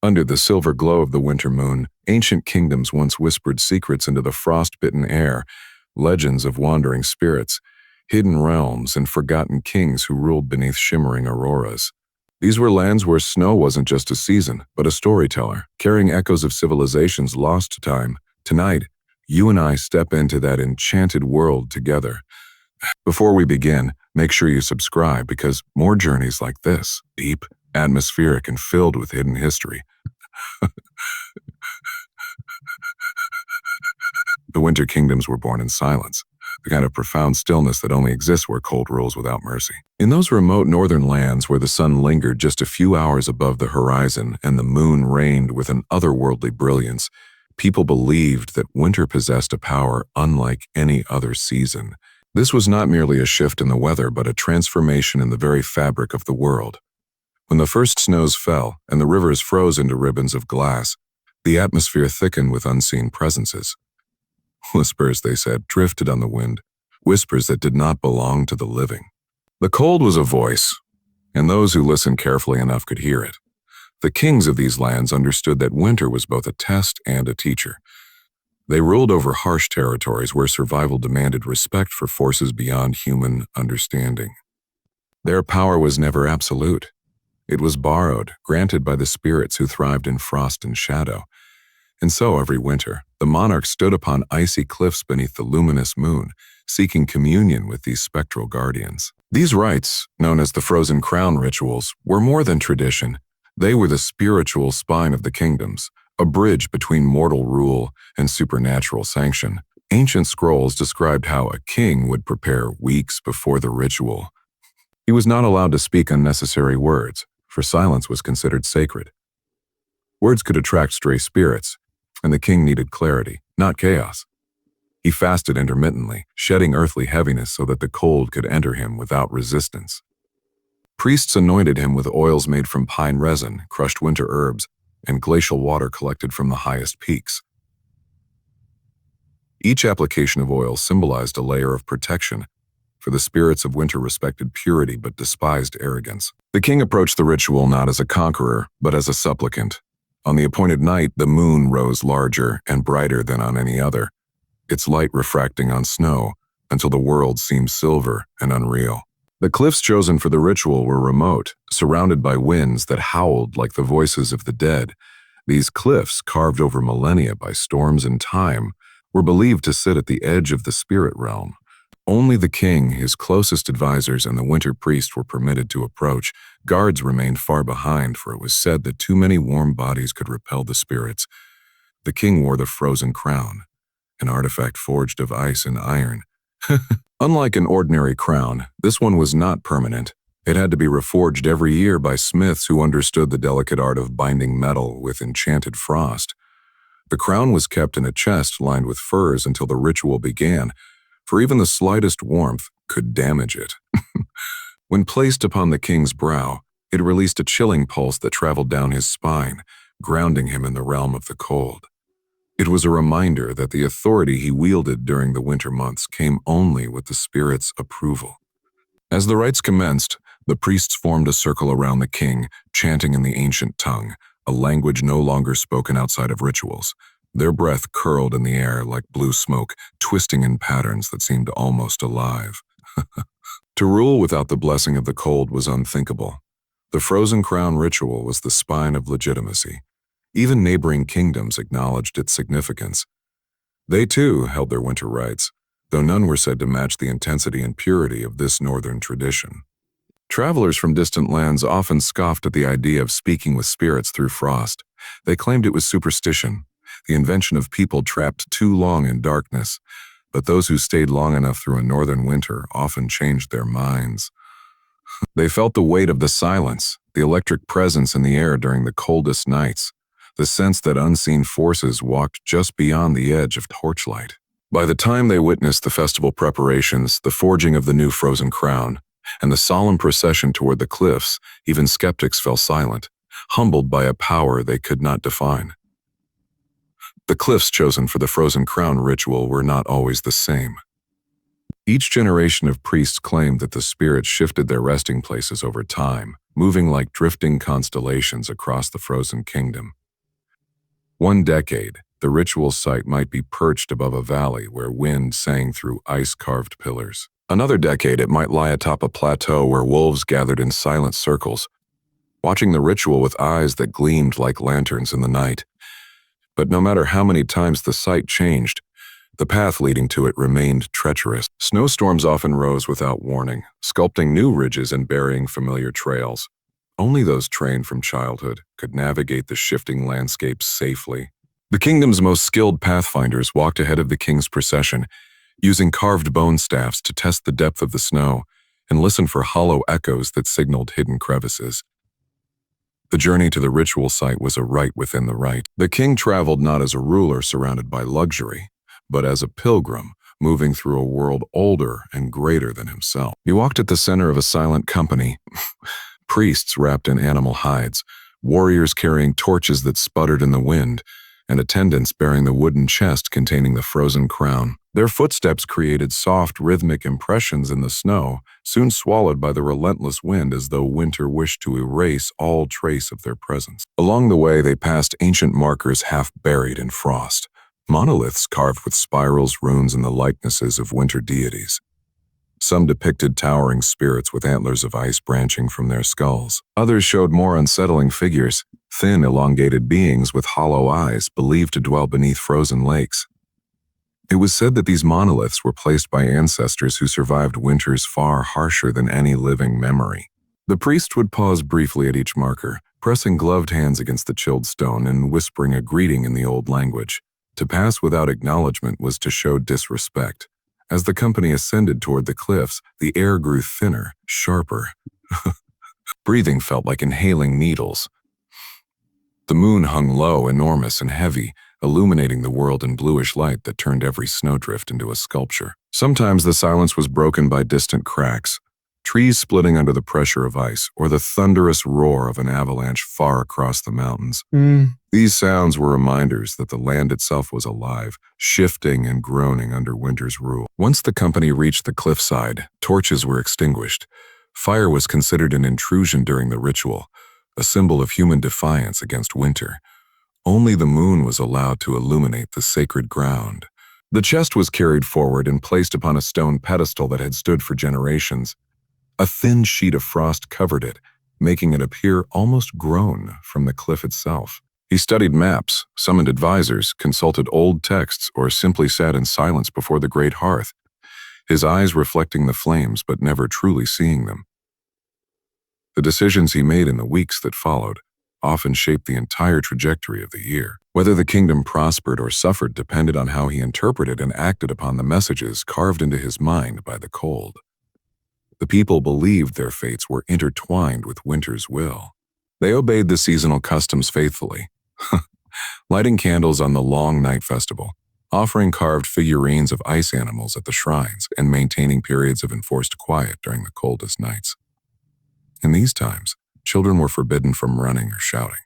Under the silver glow of the winter moon, ancient kingdoms once whispered secrets into the frost-bitten air, legends of wandering spirits, hidden realms, and forgotten kings who ruled beneath shimmering auroras. These were lands where snow wasn't just a season, but a storyteller, carrying echoes of civilizations lost to time. Tonight, you and I step into that enchanted world together. Before we begin, make sure you subscribe because more journeys like this, deep, atmospheric, and filled with hidden history. The winter kingdoms were born in silence, the kind of profound stillness that only exists where cold rules without mercy. In those remote northern lands where the sun lingered just a few hours above the horizon and the moon reigned with an otherworldly brilliance, people believed that winter possessed a power unlike any other season. This was not merely a shift in the weather, but a transformation in the very fabric of the world. When the first snows fell and the rivers froze into ribbons of glass, the atmosphere thickened with unseen presences. Whispers, they said, drifted on the wind, whispers that did not belong to the living. The cold was a voice, and those who listened carefully enough could hear it. The kings of these lands understood that winter was both a test and a teacher. They ruled over harsh territories where survival demanded respect for forces beyond human understanding. Their power was never absolute. It was borrowed, granted by the spirits who thrived in frost and shadow. And so every winter, the monarch stood upon icy cliffs beneath the luminous moon, seeking communion with these spectral guardians. These rites, known as the frozen crown rituals, were more than tradition. They were the spiritual spine of the kingdoms, a bridge between mortal rule and supernatural sanction. Ancient scrolls described how a king would prepare weeks before the ritual. He was not allowed to speak unnecessary words, for silence was considered sacred. Words could attract stray spirits, and the king needed clarity, not chaos. He fasted intermittently, shedding earthly heaviness so that the cold could enter him without resistance. Priests anointed him with oils made from pine resin, crushed winter herbs, and glacial water collected from the highest peaks. Each application of oil symbolized a layer of protection, for the spirits of winter respected purity but despised arrogance. The king approached the ritual not as a conqueror, but as a supplicant. On the appointed night, the moon rose larger and brighter than on any other, its light refracting on snow until the world seemed silver and unreal. The cliffs chosen for the ritual were remote, surrounded by winds that howled like the voices of the dead. These cliffs, carved over millennia by storms and time, were believed to sit at the edge of the spirit realm. Only the king, his closest advisors, and the winter priest were permitted to approach. Guards remained far behind, for it was said that too many warm bodies could repel the spirits. The king wore the frozen crown, an artifact forged of ice and iron. Unlike an ordinary crown, this one was not permanent. It had to be reforged every year by smiths who understood the delicate art of binding metal with enchanted frost. The crown was kept in a chest lined with furs until the ritual began, for even the slightest warmth could damage it. When placed upon the king's brow, it released a chilling pulse that traveled down his spine, grounding him in the realm of the cold. It was a reminder that the authority he wielded during the winter months came only with the spirit's approval. As the rites commenced, the priests formed a circle around the king, chanting in the ancient tongue, a language no longer spoken outside of rituals. Their breath curled in the air like blue smoke, twisting in patterns that seemed almost alive. To rule without the blessing of the cold was unthinkable. The frozen crown ritual was the spine of legitimacy. Even neighboring kingdoms acknowledged its significance. They too held their winter rites, though none were said to match the intensity and purity of this northern tradition. Travelers from distant lands often scoffed at the idea of speaking with spirits through frost. They claimed it was superstition, the invention of people trapped too long in darkness, but those who stayed long enough through a northern winter often changed their minds. They felt the weight of the silence, the electric presence in the air during the coldest nights, the sense that unseen forces walked just beyond the edge of torchlight. By the time they witnessed the festival preparations, the forging of the new frozen crown, and the solemn procession toward the cliffs, even skeptics fell silent, humbled by a power they could not define. The cliffs chosen for the frozen crown ritual were not always the same. Each generation of priests claimed that the spirits shifted their resting places over time, moving like drifting constellations across the frozen kingdom. One decade, the ritual site might be perched above a valley where wind sang through ice-carved pillars. Another decade, it might lie atop a plateau where wolves gathered in silent circles, watching the ritual with eyes that gleamed like lanterns in the night. But no matter how many times the site changed, the path leading to it remained treacherous. Snowstorms often rose without warning, sculpting new ridges and burying familiar trails. Only those trained from childhood could navigate the shifting landscapes safely. The kingdom's most skilled pathfinders walked ahead of the king's procession, using carved bone staffs to test the depth of the snow and listen for hollow echoes that signaled hidden crevices. The journey to the ritual site was a rite within the rite. The king traveled not as a ruler surrounded by luxury, but as a pilgrim moving through a world older and greater than himself. He walked at the center of a silent company, priests wrapped in animal hides, warriors carrying torches that sputtered in the wind, and attendants bearing the wooden chest containing the frozen crown. Their footsteps created soft, rhythmic impressions in the snow, soon swallowed by the relentless wind as though winter wished to erase all trace of their presence. Along the way, they passed ancient markers half buried in frost, monoliths carved with spirals, runes, and the likenesses of winter deities. Some depicted towering spirits with antlers of ice branching from their skulls. Others showed more unsettling figures, thin, elongated beings with hollow eyes believed to dwell beneath frozen lakes. It was said that these monoliths were placed by ancestors who survived winters far harsher than any living memory. The priest would pause briefly at each marker, pressing gloved hands against the chilled stone and whispering a greeting in the old language. To pass without acknowledgement was to show disrespect. As the company ascended toward the cliffs, the air grew thinner, sharper. Breathing felt like inhaling needles. The moon hung low, enormous and heavy, illuminating the world in bluish light that turned every snowdrift into a sculpture. Sometimes the silence was broken by distant cracks, trees splitting under the pressure of ice, or the thunderous roar of an avalanche far across the mountains. These sounds were reminders that the land itself was alive, shifting and groaning under winter's rule. Once the company reached the cliffside, torches were extinguished. Fire was considered an intrusion during the ritual, a symbol of human defiance against winter. Only the moon was allowed to illuminate the sacred ground. The chest was carried forward and placed upon a stone pedestal that had stood for generations. A thin sheet of frost covered it, making it appear almost grown from the cliff itself. He studied maps, summoned advisors, consulted old texts, or simply sat in silence before the great hearth, his eyes reflecting the flames but never truly seeing them. The decisions he made in the weeks that followed often shaped the entire trajectory of the year. Whether the kingdom prospered or suffered depended on how he interpreted and acted upon the messages carved into his mind by the cold. The people believed their fates were intertwined with winter's will. They obeyed the seasonal customs faithfully, lighting candles on the long night festival, offering carved figurines of ice animals at the shrines, and maintaining periods of enforced quiet during the coldest nights. In these times, children were forbidden from running or shouting.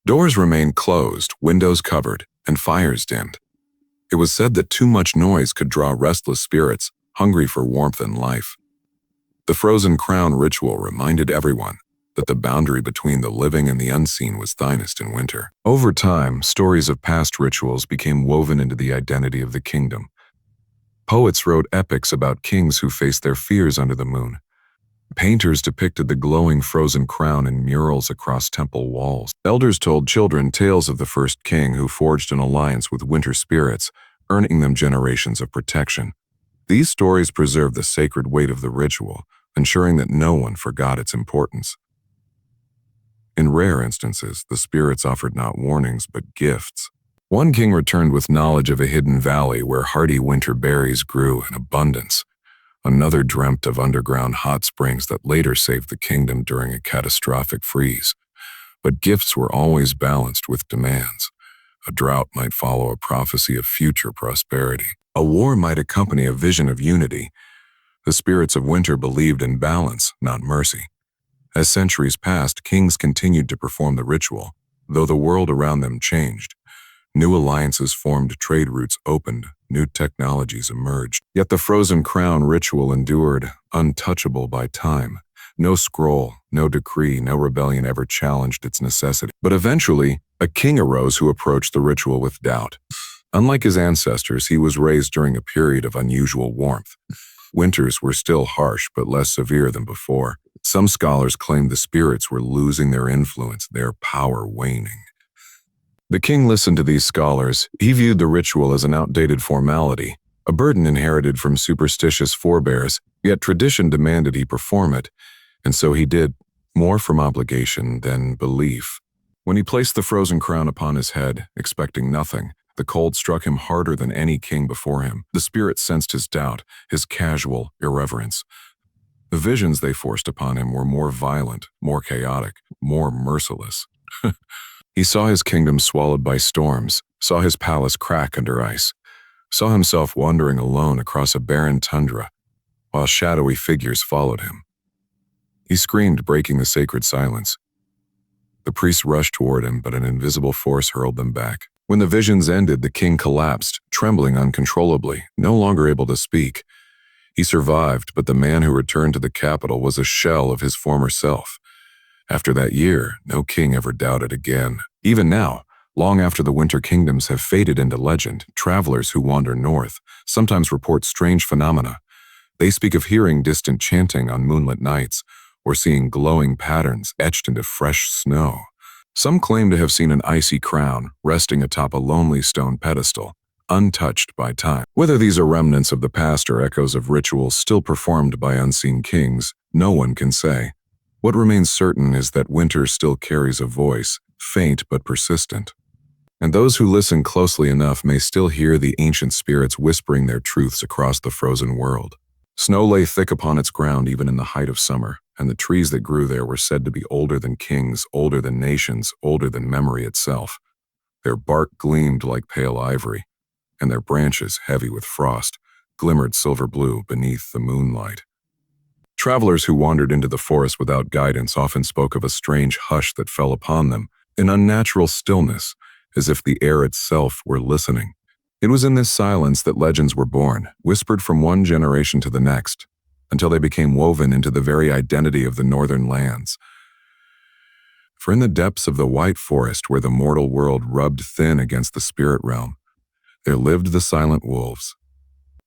Doors remained closed, windows covered, and fires dimmed. It was said that too much noise could draw restless spirits, hungry for warmth and life. The frozen crown ritual reminded everyone that the boundary between the living and the unseen was thinnest in winter. Over time, stories of past rituals became woven into the identity of the kingdom. Poets wrote epics about kings who faced their fears under the moon. Painters depicted the glowing frozen crown in murals across temple walls. Elders told children tales of the first king who forged an alliance with winter spirits, earning them generations of protection. These stories preserved the sacred weight of the ritual, ensuring that no one forgot its importance. In rare instances, the spirits offered not warnings but gifts. One king returned with knowledge of a hidden valley where hardy winter berries grew in abundance. Another dreamt of underground hot springs that later saved the kingdom during a catastrophic freeze. But gifts were always balanced with demands. A drought might follow a prophecy of future prosperity. A war might accompany a vision of unity. The spirits of winter believed in balance, not mercy. As centuries passed, kings continued to perform the ritual, though the world around them changed. New alliances formed, trade routes opened, new technologies emerged. Yet the frozen crown ritual endured, untouchable by time. No scroll, no decree, no rebellion ever challenged its necessity. But eventually, a king arose who approached the ritual with doubt. Unlike his ancestors, he was raised during a period of unusual warmth. Winters were still harsh, but less severe than before. Some scholars claimed the spirits were losing their influence, their power waning. The king listened to these scholars. He viewed the ritual as an outdated formality, a burden inherited from superstitious forebears, yet tradition demanded he perform it, and so he did, more from obligation than belief. When he placed the frozen crown upon his head, expecting nothing, the cold struck him harder than any king before him. The spirits sensed his doubt, his casual irreverence. The visions they forced upon him were more violent, more chaotic, more merciless. He saw his kingdom swallowed by storms, saw his palace crack under ice, saw himself wandering alone across a barren tundra, while shadowy figures followed him. He screamed, breaking the sacred silence. The priests rushed toward him, but an invisible force hurled them back. When the visions ended, the king collapsed, trembling uncontrollably, no longer able to speak. He survived, but the man who returned to the capital was a shell of his former self. After that year, no king ever doubted again. Even now, long after the winter kingdoms have faded into legend, travelers who wander north sometimes report strange phenomena. They speak of hearing distant chanting on moonlit nights, or seeing glowing patterns etched into fresh snow. Some claim to have seen an icy crown resting atop a lonely stone pedestal, untouched by time. Whether these are remnants of the past or echoes of rituals still performed by unseen kings, no one can say. What remains certain is that winter still carries a voice, faint but persistent. And those who listen closely enough may still hear the ancient spirits whispering their truths across the frozen world. Snow lay thick upon its ground even in the height of summer, and the trees that grew there were said to be older than kings, older than nations, older than memory itself. Their bark gleamed like pale ivory, and their branches, heavy with frost, glimmered silver blue beneath the moonlight. Travelers who wandered into the forest without guidance often spoke of a strange hush that fell upon them, an unnatural stillness, as if the air itself were listening. It was in this silence that legends were born, whispered from one generation to the next, until they became woven into the very identity of the northern lands. For in the depths of the white forest where the mortal world rubbed thin against the spirit realm, there lived the silent wolves.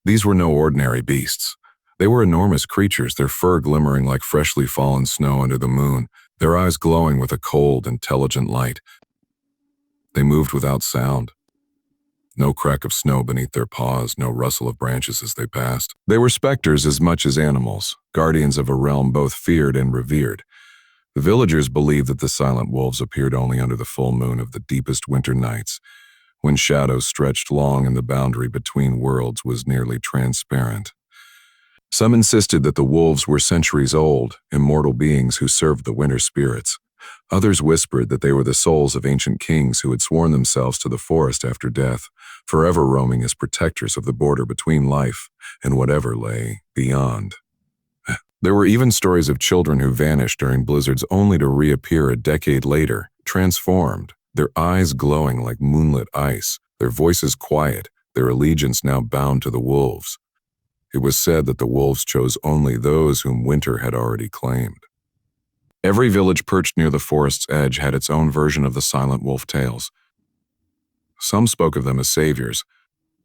These were no ordinary beasts. They were enormous creatures, their fur glimmering like freshly fallen snow under the moon, their eyes glowing with a cold, intelligent light. They moved without sound. No crack of snow beneath their paws, no rustle of branches as they passed. They were specters as much as animals, guardians of a realm both feared and revered. The villagers believed that the silent wolves appeared only under the full moon of the deepest winter nights, when shadows stretched long and the boundary between worlds was nearly transparent. Some insisted that the wolves were centuries old, immortal beings who served the winter spirits. Others whispered that they were the souls of ancient kings who had sworn themselves to the forest after death, forever roaming as protectors of the border between life and whatever lay beyond. There were even stories of children who vanished during blizzards only to reappear a decade later, transformed, their eyes glowing like moonlit ice, their voices quiet, their allegiance now bound to the wolves. It was said that the wolves chose only those whom winter had already claimed. Every village perched near the forest's edge had its own version of the silent wolf tales. Some spoke of them as saviors,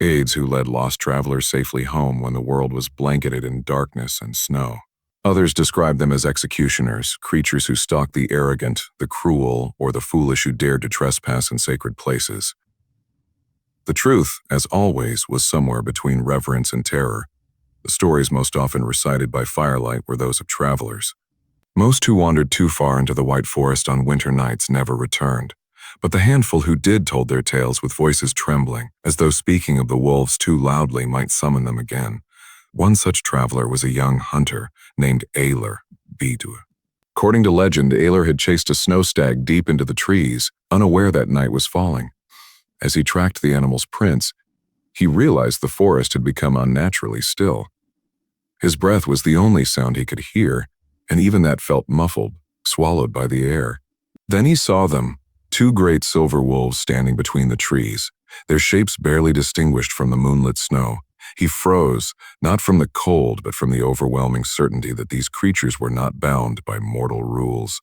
aides who led lost travelers safely home when the world was blanketed in darkness and snow. Others described them as executioners, creatures who stalked the arrogant, the cruel, or the foolish who dared to trespass in sacred places. The truth, as always, was somewhere between reverence and terror. The stories most often recited by firelight were those of travelers. Most who wandered too far into the white forest on winter nights never returned, but the handful who did told their tales with voices trembling, as though speaking of the wolves too loudly might summon them again. One such traveler was a young hunter named Aylar Bidu. According to legend, Aylar had chased a snow stag deep into the trees, unaware that night was falling. As he tracked the animal's prints, he realized the forest had become unnaturally still. His breath was the only sound he could hear, and even that felt muffled, swallowed by the air. Then he saw them, two great silver wolves standing between the trees, their shapes barely distinguished from the moonlit snow. He froze, not from the cold, but from the overwhelming certainty that these creatures were not bound by mortal rules.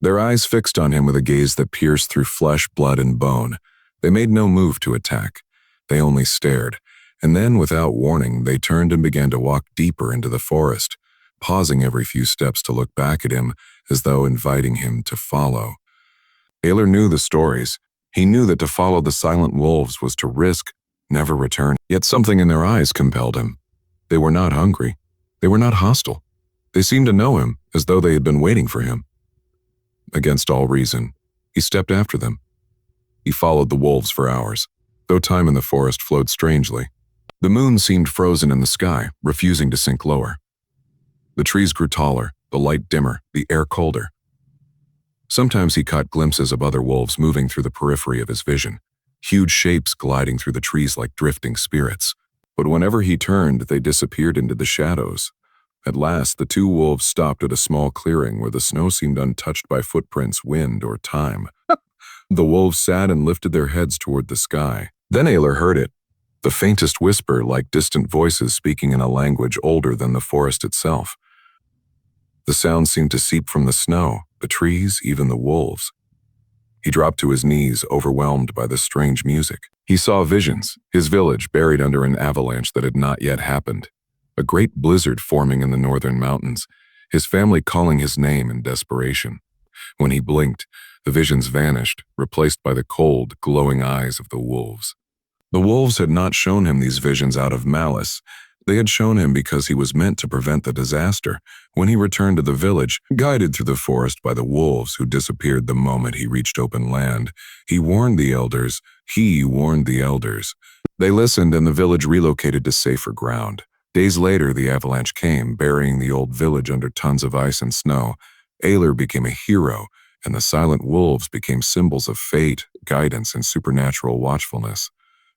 Their eyes fixed on him with a gaze that pierced through flesh, blood, and bone. They made no move to attack. They only stared, and then, without warning, they turned and began to walk deeper into the forest, pausing every few steps to look back at him as though inviting him to follow. Ayler knew the stories. He knew that to follow the silent wolves was to risk, never return. Yet something in their eyes compelled him. They were not hungry. They were not hostile. They seemed to know him, as though they had been waiting for him. Against all reason, he stepped after them. He followed the wolves for hours, though time in the forest flowed strangely. The moon seemed frozen in the sky, refusing to sink lower. The trees grew taller, the light dimmer, the air colder. Sometimes he caught glimpses of other wolves moving through the periphery of his vision, huge shapes gliding through the trees like drifting spirits. But whenever he turned, they disappeared into the shadows. At last, the two wolves stopped at a small clearing where the snow seemed untouched by footprints, wind, or time. The wolves sat and lifted their heads toward the sky. Then Ayler heard it, the faintest whisper like distant voices speaking in a language older than the forest itself. The sound seemed to seep from the snow, the trees, even the wolves. He dropped to his knees, overwhelmed by the strange music. He saw visions, his village buried under an avalanche that had not yet happened, a great blizzard forming in the northern mountains, his family calling his name in desperation. When he blinked, the visions vanished, replaced by the cold, glowing eyes of the wolves. The wolves had not shown him these visions out of malice. They had shown him because he was meant to prevent the disaster. When he returned to the village, guided through the forest by the wolves who disappeared the moment he reached open land, he warned the elders. They listened, and the village relocated to safer ground. Days later, the avalanche came, burying the old village under tons of ice and snow. Ayler became a hero, and the silent wolves became symbols of fate, guidance, and supernatural watchfulness.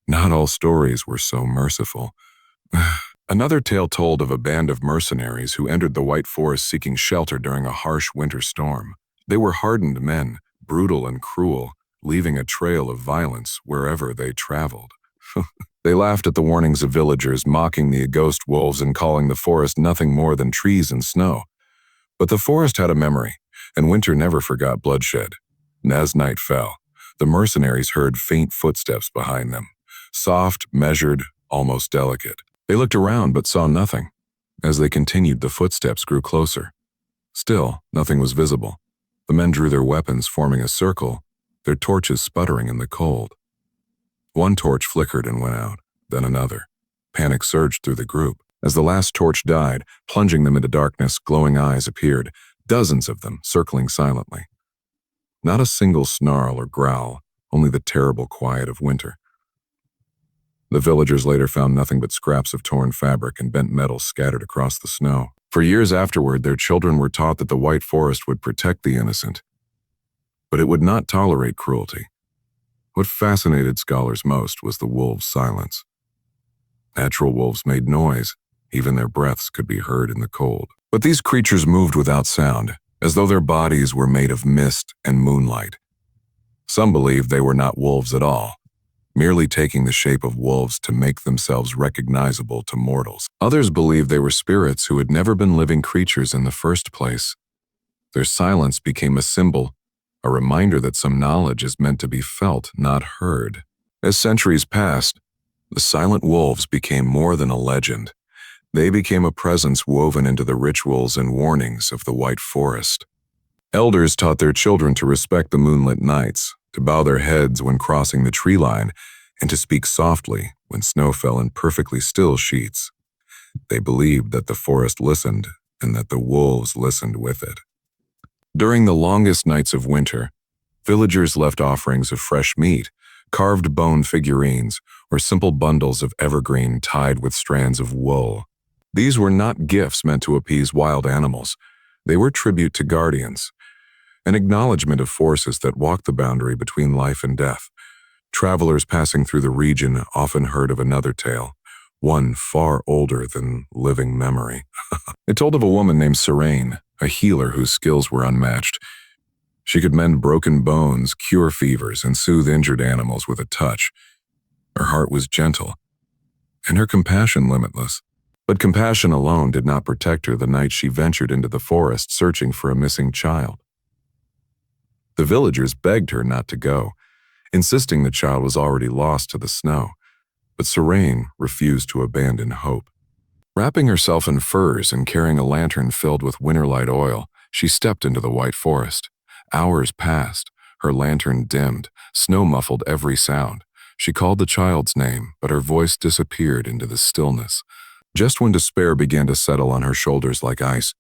Not all stories were so merciful. Another tale told of a band of mercenaries who entered the White Forest seeking shelter during a harsh winter storm. They were hardened men, brutal and cruel, leaving a trail of violence wherever they traveled. They laughed at the warnings of villagers, mocking the ghost wolves and calling the forest nothing more than trees and snow. But the forest had a memory, and winter never forgot bloodshed. And as night fell, the mercenaries heard faint footsteps behind them, soft, measured, almost delicate. They looked around but saw nothing. As they continued, the footsteps grew closer. Still, nothing was visible. The men drew their weapons, forming a circle, their torches sputtering in the cold. One torch flickered and went out, then another. Panic surged through the group. As the last torch died, plunging them into darkness, glowing eyes appeared, dozens of them circling silently. Not a single snarl or growl, only the terrible quiet of winter. The villagers later found nothing but scraps of torn fabric and bent metal scattered across the snow. For years afterward, their children were taught that the White Forest would protect the innocent, but it would not tolerate cruelty. What fascinated scholars most was the wolves' silence. Natural wolves made noise, even their breaths could be heard in the cold. But these creatures moved without sound, as though their bodies were made of mist and moonlight. Some believed they were not wolves at all, merely taking the shape of wolves to make themselves recognizable to mortals. Others believed they were spirits who had never been living creatures in the first place. Their silence became a symbol, a reminder that some knowledge is meant to be felt, not heard. As centuries passed, the silent wolves became more than a legend. They became a presence woven into the rituals and warnings of the White Forest. Elders taught their children to respect the moonlit nights, to bow their heads when crossing the tree line, and to speak softly when snow fell in perfectly still sheets. They believed that the forest listened and that the wolves listened with it. During the longest nights of winter, villagers left offerings of fresh meat, carved bone figurines, or simple bundles of evergreen tied with strands of wool. These were not gifts meant to appease wild animals. They were tribute to guardians, an acknowledgement of forces that walk the boundary between life and death. Travelers passing through the region often heard of another tale, one far older than living memory. It told of a woman named Serene, a healer whose skills were unmatched. She could mend broken bones, cure fevers, and soothe injured animals with a touch. Her heart was gentle, and her compassion limitless. But compassion alone did not protect her the night she ventured into the forest searching for a missing child. The villagers begged her not to go, insisting the child was already lost to the snow, but Serene refused to abandon hope. Wrapping herself in furs and carrying a lantern filled with winterlight oil, she stepped into the white forest. Hours passed, her lantern dimmed, snow muffled every sound. She called the child's name, but her voice disappeared into the stillness. Just when despair began to settle on her shoulders like ice,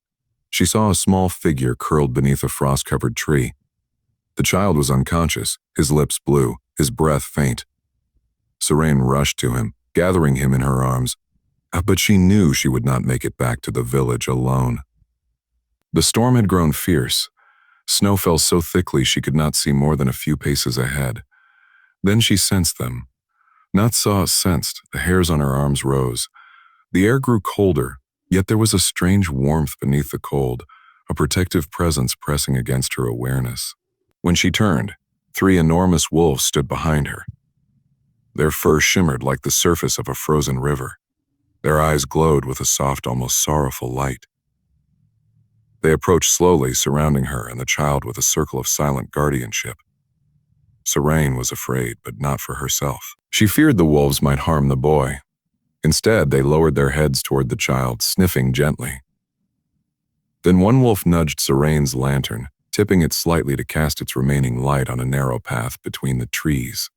she saw a small figure curled beneath a frost-covered tree. The child was unconscious, his lips blue, his breath faint. Serene rushed to him, gathering him in her arms, but she knew she would not make it back to the village alone. The storm had grown fierce. Snow fell so thickly she could not see more than a few paces ahead. Then she sensed them. Not saw, sensed, the hairs on her arms rose. The air grew colder, yet there was a strange warmth beneath the cold, a protective presence pressing against her awareness. When she turned, 3 enormous wolves stood behind her. Their fur shimmered like the surface of a frozen river. Their eyes glowed with a soft, almost sorrowful light. They approached slowly, surrounding her and the child with a circle of silent guardianship. Serene was afraid, but not for herself. She feared the wolves might harm the boy. Instead, they lowered their heads toward the child, sniffing gently. Then one wolf nudged Serene's lantern, tipping it slightly to cast its remaining light on a narrow path between the trees.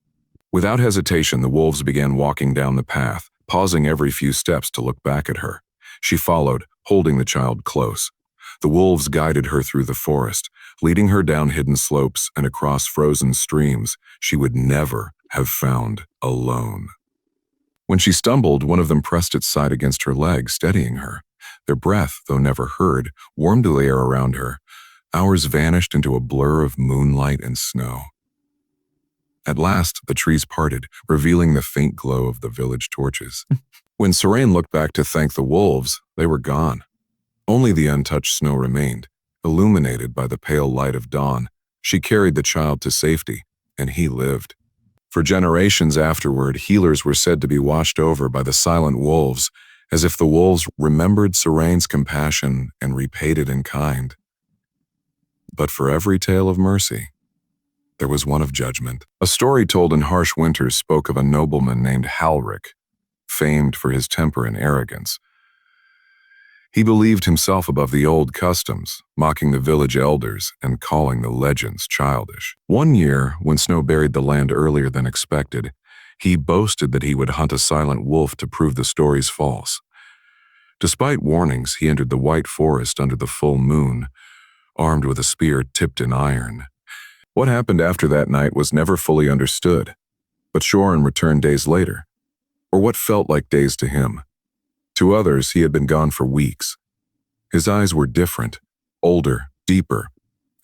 Without hesitation, the wolves began walking down the path, pausing every few steps to look back at her. She followed, holding the child close. The wolves guided her through the forest, leading her down hidden slopes and across frozen streams she would never have found alone. When she stumbled, one of them pressed its side against her leg, steadying her. Their breath, though never heard, warmed the air around her. Hours vanished into a blur of moonlight and snow. At last, the trees parted, revealing the faint glow of the village torches. When Serene looked back to thank the wolves, they were gone. Only the untouched snow remained, illuminated by the pale light of dawn. She carried the child to safety, and he lived. For generations afterward, healers were said to be watched over by the silent wolves, as if the wolves remembered Serene's compassion and repaid it in kind. But for every tale of mercy, there was one of judgment. A story told in harsh winters spoke of a nobleman named Halric, famed for his temper and arrogance. He believed himself above the old customs, mocking the village elders and calling the legends childish. One year, when snow buried the land earlier than expected, he boasted that he would hunt a silent wolf to prove the stories false. Despite warnings, he entered the white forest under the full moon, armed with a spear tipped in iron. What happened after that night was never fully understood, but Shorin returned days later, or what felt like days to him. To others, he had been gone for weeks. His eyes were different, older, deeper,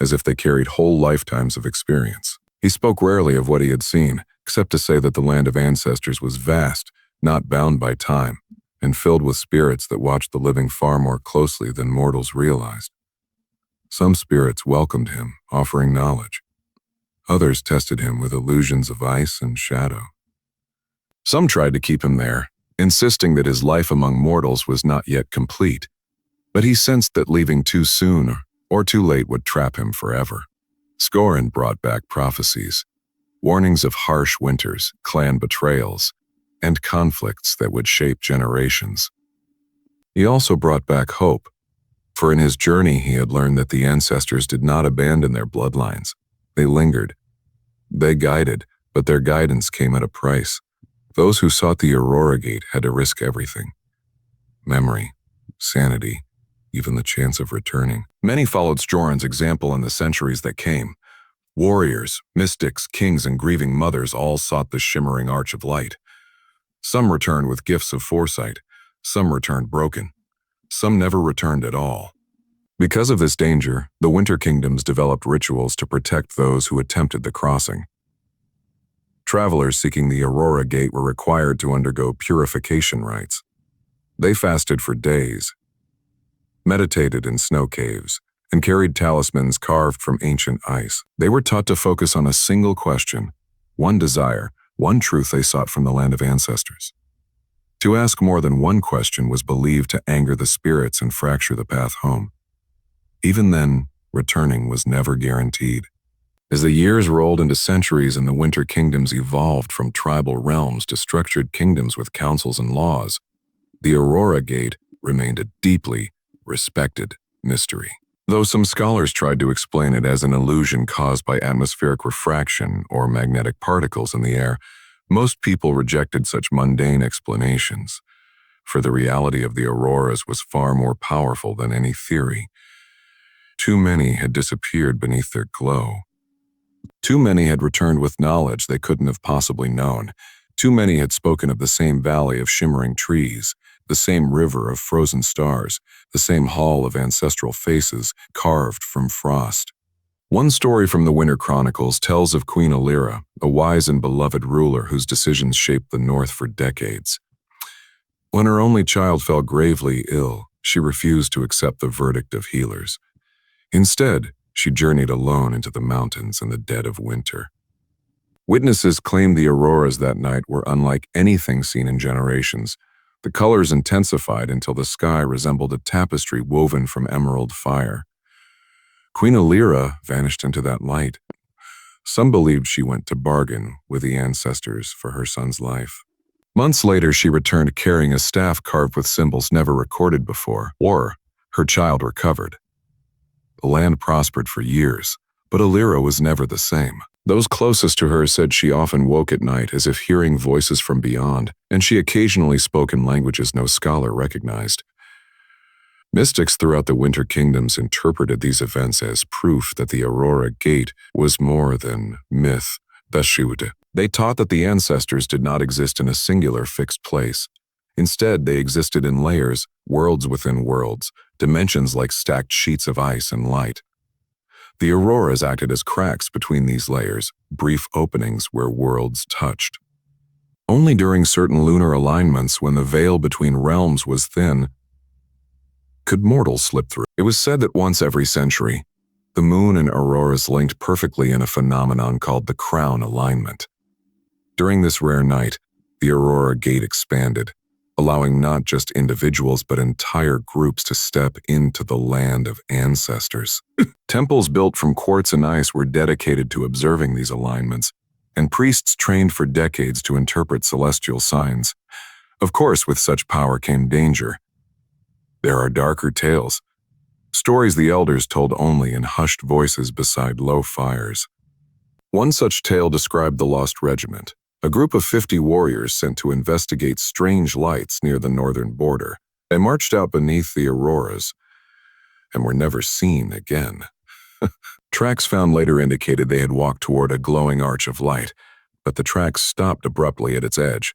as if they carried whole lifetimes of experience. He spoke rarely of what he had seen, except to say that the land of ancestors was vast, not bound by time, and filled with spirits that watched the living far more closely than mortals realized. Some spirits welcomed him, offering knowledge. Others tested him with illusions of ice and shadow. Some tried to keep him there, insisting that his life among mortals was not yet complete, but he sensed that leaving too soon or too late would trap him forever. Scorin brought back prophecies, warnings of harsh winters, clan betrayals, and conflicts that would shape generations. He also brought back hope, for in his journey he had learned that the ancestors did not abandon their bloodlines. They lingered. They guided, but their guidance came at a price. Those who sought the Aurora Gate had to risk everything. Memory, sanity, even the chance of returning. Many followed Scorin's example in the centuries that came. Warriors, mystics, kings, and grieving mothers all sought the shimmering arch of light. Some returned with gifts of foresight. Some returned broken. Some never returned at all. Because of this danger, the Winter Kingdoms developed rituals to protect those who attempted the crossing. Travelers seeking the Aurora Gate were required to undergo purification rites. They fasted for days, meditated in snow caves, and carried talismans carved from ancient ice. They were taught to focus on a single question, one desire, one truth they sought from the land of ancestors. To ask more than one question was believed to anger the spirits and fracture the path home. Even then, returning was never guaranteed. As the years rolled into centuries and the Winter Kingdoms evolved from tribal realms to structured kingdoms with councils and laws, the Aurora Gate remained a deeply respected mystery. Though some scholars tried to explain it as an illusion caused by atmospheric refraction or magnetic particles in the air, most people rejected such mundane explanations, for the reality of the auroras was far more powerful than any theory. Too many had disappeared beneath their glow. Too many had returned with knowledge they couldn't have possibly known. Too many had spoken of the same valley of shimmering trees, the same river of frozen stars, the same hall of ancestral faces carved from frost. One story from the Winter Chronicles tells of Queen Aurora, a wise and beloved ruler whose decisions shaped the North for decades. When her only child fell gravely ill, she refused to accept the verdict of healers. Instead, she journeyed alone into the mountains in the dead of winter. Witnesses claimed the auroras that night were unlike anything seen in generations. The colors intensified until the sky resembled a tapestry woven from emerald fire. Queen Aurora vanished into that light. Some believed she went to bargain with the ancestors for her son's life. Months later, she returned carrying a staff carved with symbols never recorded before, or her child recovered. The land prospered for years, but Aurora was never the same. Those closest to her said she often woke at night as if hearing voices from beyond, and she occasionally spoke in languages no scholar recognized. Mystics throughout the Winter Kingdoms interpreted these events as proof that the Aurora Gate was more than myth. They taught that the ancestors did not exist in a singular fixed place. Instead, they existed in layers, worlds within worlds, dimensions like stacked sheets of ice and light. The auroras acted as cracks between these layers, brief openings where worlds touched. Only during certain lunar alignments, when the veil between realms was thin, could mortals slip through. It was said that once every century, the moon and auroras linked perfectly in a phenomenon called the crown alignment. During this rare night, the Aurora Gate expanded, allowing not just individuals but entire groups to step into the land of ancestors. Temples built from quartz and ice were dedicated to observing these alignments, and priests trained for decades to interpret celestial signs. Of course, with such power came danger. There are darker tales, stories the elders told only in hushed voices beside low fires. One such tale described the Lost Regiment, a group of 50 warriors sent to investigate strange lights near the northern border. They marched out beneath the auroras and were never seen again. Tracks found later indicated they had walked toward a glowing arch of light, but the tracks stopped abruptly at its edge.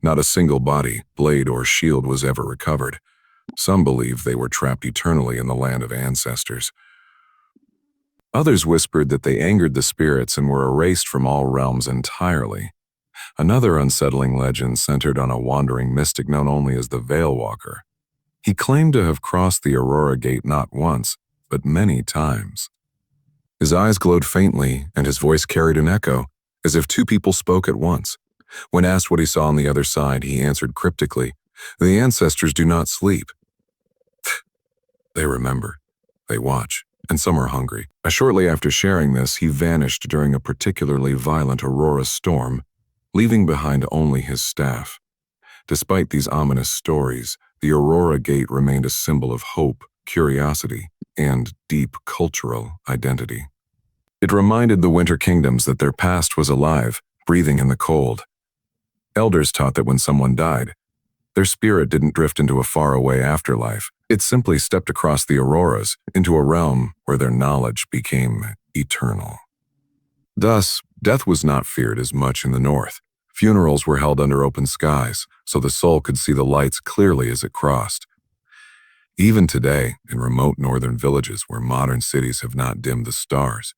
Not a single body, blade, or shield was ever recovered. Some believed they were trapped eternally in the land of ancestors. Others whispered that they angered the spirits and were erased from all realms entirely. Another unsettling legend centered on a wandering mystic known only as the Veil Walker. He claimed to have crossed the Aurora Gate not once, but many times. His eyes glowed faintly, and his voice carried an echo, as if two people spoke at once. When asked what he saw on the other side, he answered cryptically, "The ancestors do not sleep. They remember, they watch, and some are hungry." Shortly after sharing this, he vanished during a particularly violent aurora storm, leaving behind only his staff. Despite these ominous stories, the Aurora Gate remained a symbol of hope, curiosity, and deep cultural identity. It reminded the Winter Kingdoms that their past was alive, breathing in the cold. Elders taught that when someone died, their spirit didn't drift into a faraway afterlife. It simply stepped across the auroras into a realm where their knowledge became eternal. Thus, death was not feared as much in the north. Funerals were held under open skies, so the soul could see the lights clearly as it crossed. Even today, in remote northern villages where modern cities have not dimmed the stars,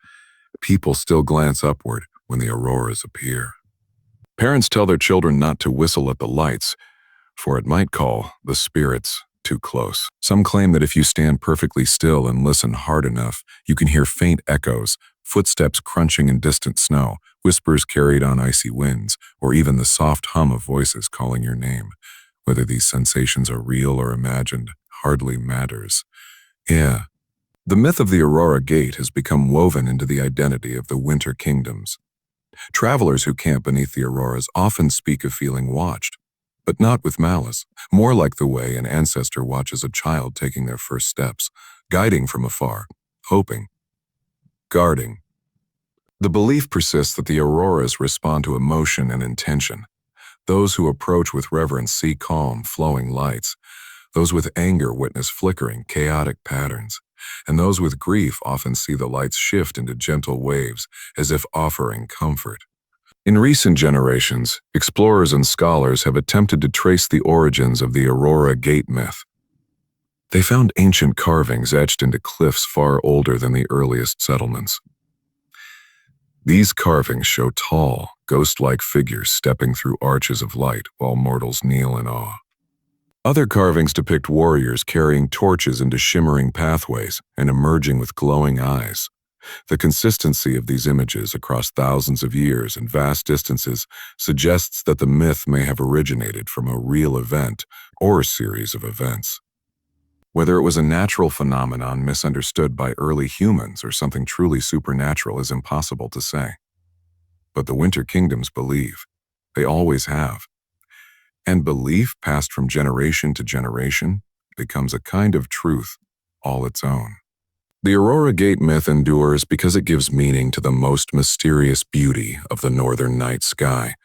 people still glance upward when the auroras appear. Parents tell their children not to whistle at the lights, for it might call the spirits too close. Some claim that if you stand perfectly still and listen hard enough, you can hear faint echoes, footsteps crunching in distant snow, whispers carried on icy winds, or even the soft hum of voices calling your name. Whether these sensations are real or imagined hardly matters. Yeah, the myth of the Aurora Gate has become woven into the identity of the Winter Kingdoms. Travelers who camp beneath the auroras often speak of feeling watched, but not with malice, more like the way an ancestor watches a child taking their first steps, guiding from afar, hoping, guarding. The belief persists that the auroras respond to emotion and intention. Those who approach with reverence see calm, flowing lights. Those with anger witness flickering, chaotic patterns. And those with grief often see the lights shift into gentle waves, as if offering comfort. In recent generations, explorers and scholars have attempted to trace the origins of the Aurora Gate myth. They found ancient carvings etched into cliffs far older than the earliest settlements. These carvings show tall, ghost-like figures stepping through arches of light while mortals kneel in awe. Other carvings depict warriors carrying torches into shimmering pathways and emerging with glowing eyes. The consistency of these images across thousands of years and vast distances suggests that the myth may have originated from a real event or a series of events. Whether it was a natural phenomenon misunderstood by early humans or something truly supernatural is impossible to say. But the Winter Kingdoms believe. They always have. And belief, passed from generation to generation, becomes a kind of truth all its own. The Aurora Gate myth endures because it gives meaning to the most mysterious beauty of the northern night sky.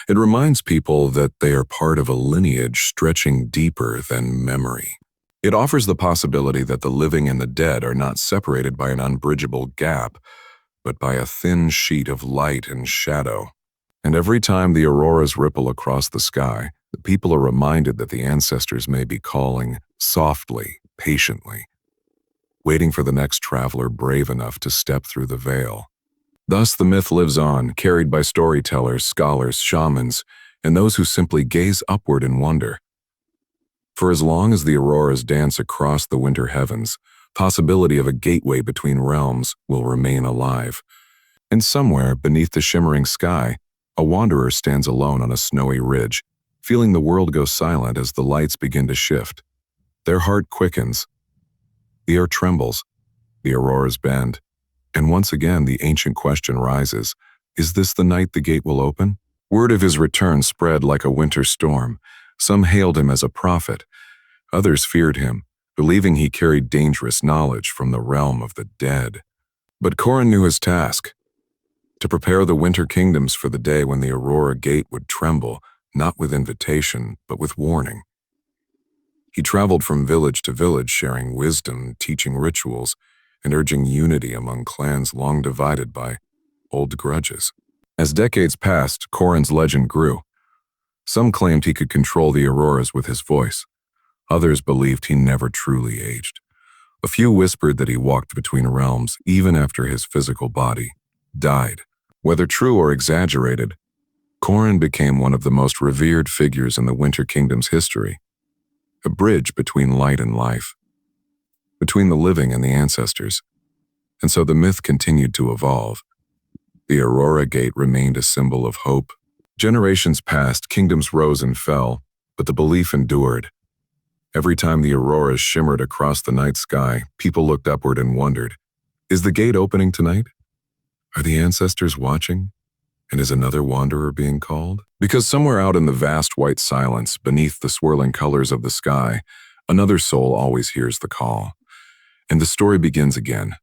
It reminds people that they are part of a lineage stretching deeper than memory. It offers the possibility that the living and the dead are not separated by an unbridgeable gap, but by a thin sheet of light and shadow. And every time the auroras ripple across the sky, the people are reminded that the ancestors may be calling softly, patiently, waiting for the next traveler brave enough to step through the veil. Thus the myth lives on, carried by storytellers, scholars, shamans, and those who simply gaze upward in wonder. For as long as the auroras dance across the winter heavens, possibility of a gateway between realms will remain alive. And somewhere beneath the shimmering sky, a wanderer stands alone on a snowy ridge, feeling the world go silent as the lights begin to shift. Their heart quickens. The air trembles. The auroras bend. And once again the ancient question rises, is this the night the gate will open? Word of his return spread like a winter storm. Some hailed him as a prophet. Others feared him, believing he carried dangerous knowledge from the realm of the dead. But Corin knew his task: to prepare the Winter Kingdoms for the day when the Aurora Gate would tremble, not with invitation, but with warning. He traveled from village to village, sharing wisdom, teaching rituals, and urging unity among clans long divided by old grudges. As decades passed, Corin's legend grew. Some claimed he could control the auroras with his voice. Others believed he never truly aged. A few whispered that he walked between realms even after his physical body died. Whether true or exaggerated, Corin became one of the most revered figures in the Winter Kingdom's history. A bridge between light and life, between the living and the ancestors. And so the myth continued to evolve. The Aurora Gate remained a symbol of hope. Generations passed, kingdoms rose and fell, but the belief endured. Every time the auroras shimmered across the night sky, people looked upward and wondered, is the gate opening tonight? Are the ancestors watching? And is another wanderer being called? Because somewhere out in the vast white silence, beneath the swirling colors of the sky, another soul always hears the call. And the story begins again.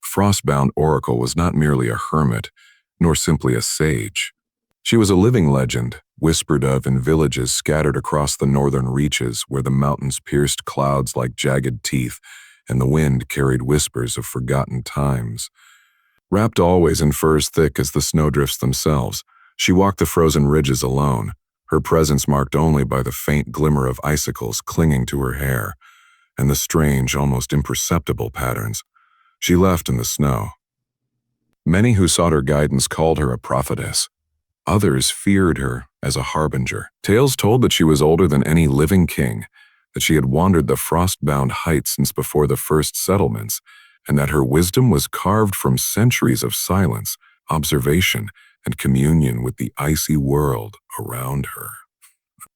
Frostbound Oracle was not merely a hermit, nor simply a sage. She was a living legend, whispered of in villages scattered across the northern reaches where the mountains pierced clouds like jagged teeth and the wind carried whispers of forgotten times. Wrapped always in furs thick as the snowdrifts themselves, she walked the frozen ridges alone, her presence marked only by the faint glimmer of icicles clinging to her hair and the strange, almost imperceptible patterns she left in the snow. Many who sought her guidance called her a prophetess. Others feared her as a harbinger. Tales told that she was older than any living king, that she had wandered the frost-bound heights since before the first settlements, and that her wisdom was carved from centuries of silence, observation, and communion with the icy world around her.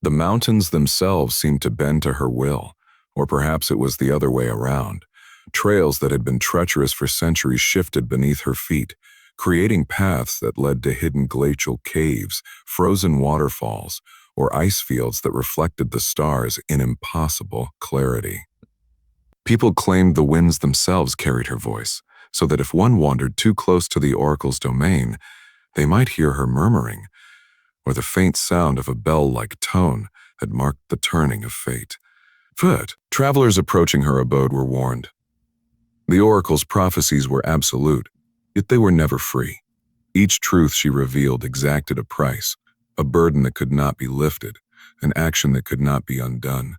The mountains themselves seemed to bend to her will, or perhaps it was the other way around. Trails that had been treacherous for centuries shifted beneath her feet, creating paths that led to hidden glacial caves, frozen waterfalls, or ice fields that reflected the stars in impossible clarity. People claimed the winds themselves carried her voice, so that if one wandered too close to the oracle's domain, they might hear her murmuring, or the faint sound of a bell-like tone had marked the turning of fate. But travelers approaching her abode were warned. The oracle's prophecies were absolute, yet they were never free. Each truth she revealed exacted a price, a burden that could not be lifted, an action that could not be undone.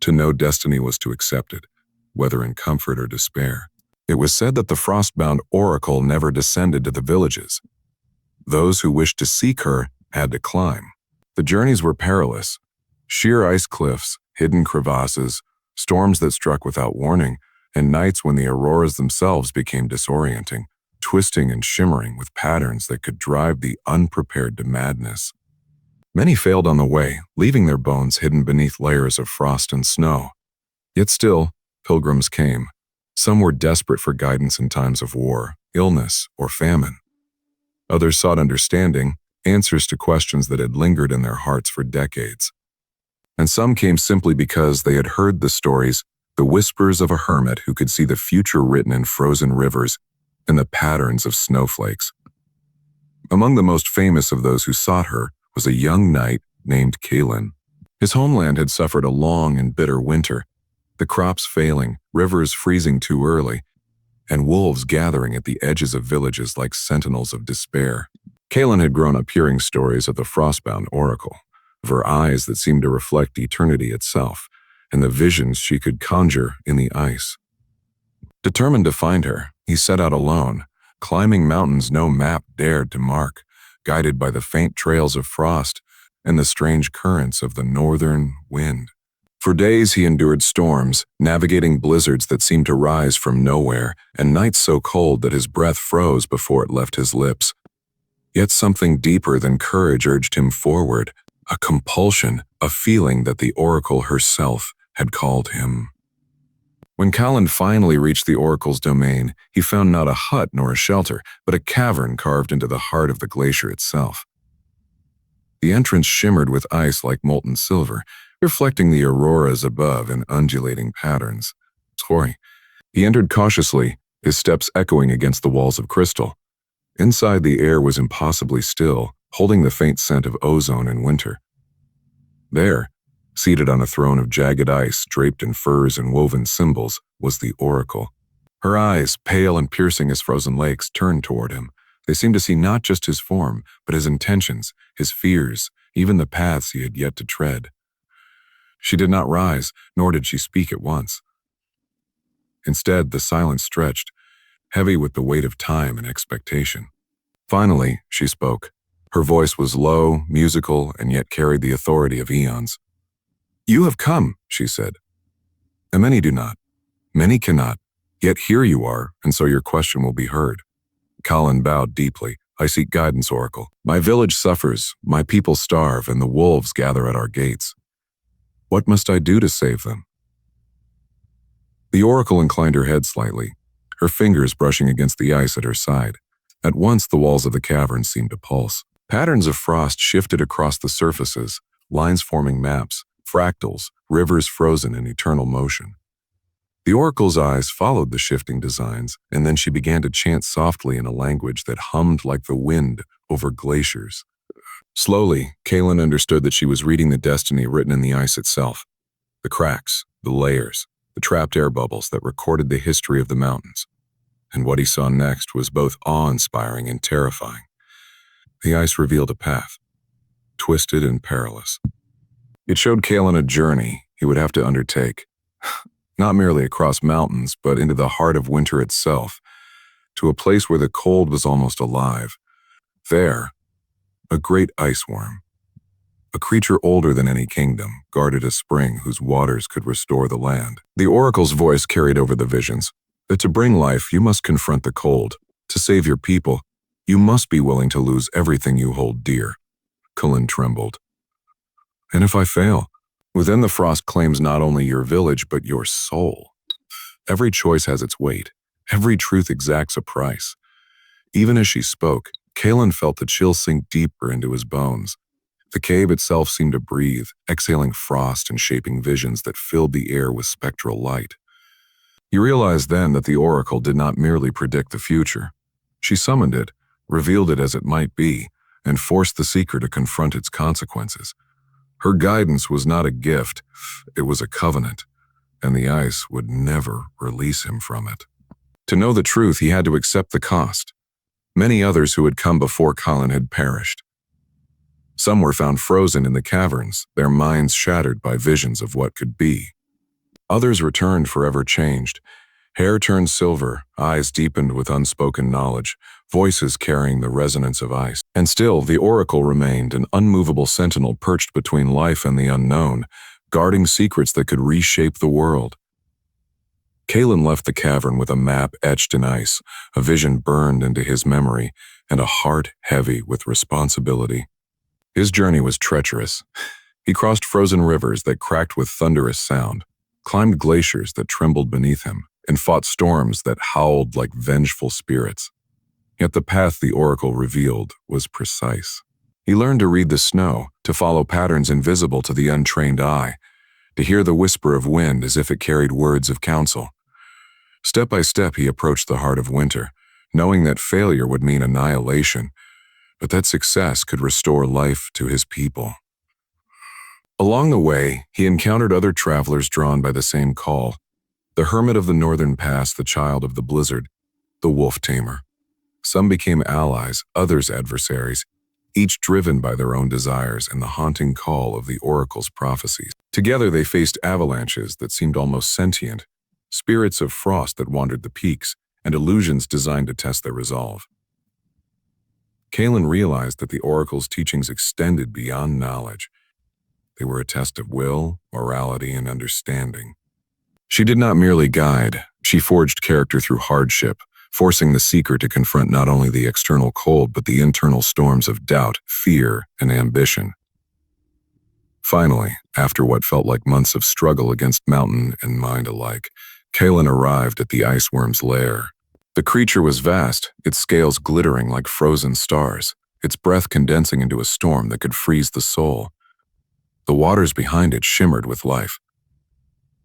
To know destiny was to accept it, whether in comfort or despair. It was said that the frost-bound oracle never descended to the villages. Those who wished to seek her had to climb. The journeys were perilous. Sheer ice cliffs, hidden crevasses, storms that struck without warning, and nights when the auroras themselves became disorienting, twisting and shimmering with patterns that could drive the unprepared to madness. Many failed on the way, leaving their bones hidden beneath layers of frost and snow. Yet still, pilgrims came. Some were desperate for guidance in times of war, illness, or famine. Others sought understanding, answers to questions that had lingered in their hearts for decades. And some came simply because they had heard the stories, the whispers of a hermit who could see the future written in frozen rivers and the patterns of snowflakes. Among the most famous of those who sought her was a young knight named Kalin. His homeland had suffered a long and bitter winter, the crops failing, rivers freezing too early, and wolves gathering at the edges of villages like sentinels of despair. Kalin had grown up hearing stories of the frostbound oracle, of her eyes that seemed to reflect eternity itself, and the visions she could conjure in the ice. Determined to find her, he set out alone, climbing mountains no map dared to mark, guided by the faint trails of frost and the strange currents of the northern wind. For days he endured storms, navigating blizzards that seemed to rise from nowhere, and nights so cold that his breath froze before it left his lips. Yet something deeper than courage urged him forward, a compulsion, a feeling that the oracle herself had called him. When Kalin finally reached the oracle's domain, he found not a hut nor a shelter, but a cavern carved into the heart of the glacier itself. The entrance shimmered with ice like molten silver, reflecting the auroras above in undulating patterns. He entered cautiously, his steps echoing against the walls of crystal. Inside, the air was impossibly still, holding the faint scent of ozone in winter. There, seated on a throne of jagged ice draped in furs and woven symbols, was the oracle. Her eyes, pale and piercing as frozen lakes, turned toward him. They seemed to see not just his form, but his intentions, his fears, even the paths he had yet to tread. She did not rise, nor did she speak at once. Instead, the silence stretched, heavy with the weight of time and expectation. Finally, she spoke. Her voice was low, musical, and yet carried the authority of eons. "You have come," she said. "And many do not. Many cannot. Yet here you are, and so your question will be heard." Kalin bowed deeply. "I seek guidance, Oracle. My village suffers, my people starve, and the wolves gather at our gates. What must I do to save them?" The oracle inclined her head slightly, her fingers brushing against the ice at her side. At once the walls of the cavern seemed to pulse. Patterns of frost shifted across the surfaces, lines forming maps, fractals, rivers frozen in eternal motion. The oracle's eyes followed the shifting designs, and then she began to chant softly in a language that hummed like the wind over glaciers. Slowly, Kalin understood that she was reading the destiny written in the ice itself. The cracks, the layers, the trapped air bubbles that recorded the history of the mountains. And what he saw next was both awe-inspiring and terrifying. The ice revealed a path, twisted and perilous. It showed Kalin a journey he would have to undertake, not merely across mountains, but into the heart of winter itself, to a place where the cold was almost alive. There, a great ice worm, a creature older than any kingdom, guarded a spring whose waters could restore the land. The oracle's voice carried over the visions, that to bring life you must confront the cold. To save your people, You must be willing to lose everything you hold dear. Cullen trembled. And if I fail? Within the frost claims not only your village, but your soul. Every choice has its weight. Every truth exacts a price. Even as she spoke, Kalen felt the chill sink deeper into his bones. The cave itself seemed to breathe, exhaling frost and shaping visions that filled the air with spectral light. He realized then that the oracle did not merely predict the future. She summoned it, revealed it as it might be, and forced the seeker to confront its consequences. Her guidance was not a gift, it was a covenant, and the ice would never release him from it. To know the truth, he had to accept the cost. Many others who had come before Colin had perished. Some were found frozen in the caverns, their minds shattered by visions of what could be. Others returned forever changed. Hair turned silver, eyes deepened with unspoken knowledge, voices carrying the resonance of ice. And still, the oracle remained, an unmovable sentinel perched between life and the unknown, guarding secrets that could reshape the world. Kalen left the cavern with a map etched in ice, a vision burned into his memory, and a heart heavy with responsibility. His journey was treacherous. He crossed frozen rivers that cracked with thunderous sound, climbed glaciers that trembled beneath him, and fought storms that howled like vengeful spirits. Yet the path the oracle revealed was precise. He learned to read the snow, to follow patterns invisible to the untrained eye, to hear the whisper of wind as if it carried words of counsel. Step by step he approached the heart of winter, knowing that failure would mean annihilation, but that success could restore life to his people. Along the way, he encountered other travelers drawn by the same call. The hermit of the northern pass, the child of the blizzard, the wolf tamer. Some became allies, others adversaries, each driven by their own desires and the haunting call of the oracle's prophecies. Together they faced avalanches that seemed almost sentient, spirits of frost that wandered the peaks, and illusions designed to test their resolve. Kalen realized that the oracle's teachings extended beyond knowledge. They were a test of will, morality, and understanding. She did not merely guide, she forged character through hardship, forcing the seeker to confront not only the external cold but the internal storms of doubt, fear, and ambition. Finally, after what felt like months of struggle against mountain and mind alike, Kalen arrived at the iceworm's lair. The creature was vast, its scales glittering like frozen stars, its breath condensing into a storm that could freeze the soul. The waters behind it shimmered with life.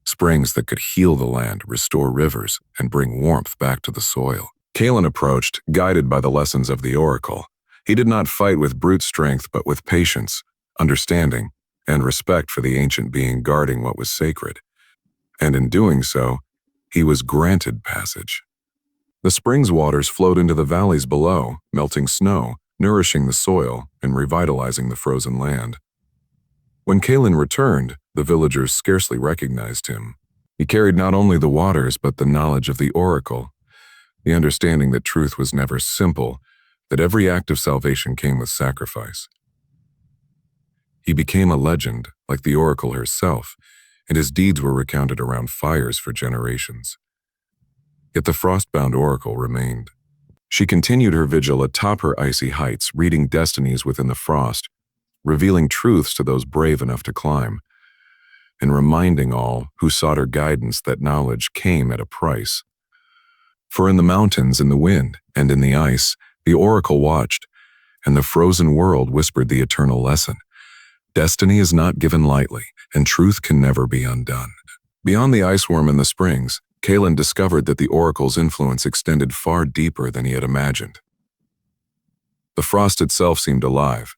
Springs that could heal the land, restore rivers, and bring warmth back to the soil. Kalen approached, guided by the lessons of the oracle. He did not fight with brute strength, but with patience, understanding, and respect for the ancient being guarding what was sacred. And in doing so, he was granted passage. The spring's waters flowed into the valleys below, melting snow, nourishing the soil, and revitalizing the frozen land. When Kalen returned, the villagers scarcely recognized him. He carried not only the waters, but the knowledge of the oracle, the understanding that truth was never simple, that every act of salvation came with sacrifice. He became a legend, like the oracle herself, and his deeds were recounted around fires for generations. Yet the frost-bound oracle remained. She continued her vigil atop her icy heights, reading destinies within the frost, revealing truths to those brave enough to climb, and reminding all who sought her guidance that knowledge came at a price. For in the mountains, in the wind, and in the ice, the oracle watched, and the frozen world whispered the eternal lesson. Destiny is not given lightly, and truth can never be undone. Beyond the iceworm and the springs, Kalen discovered that the oracle's influence extended far deeper than he had imagined. The frost itself seemed alive,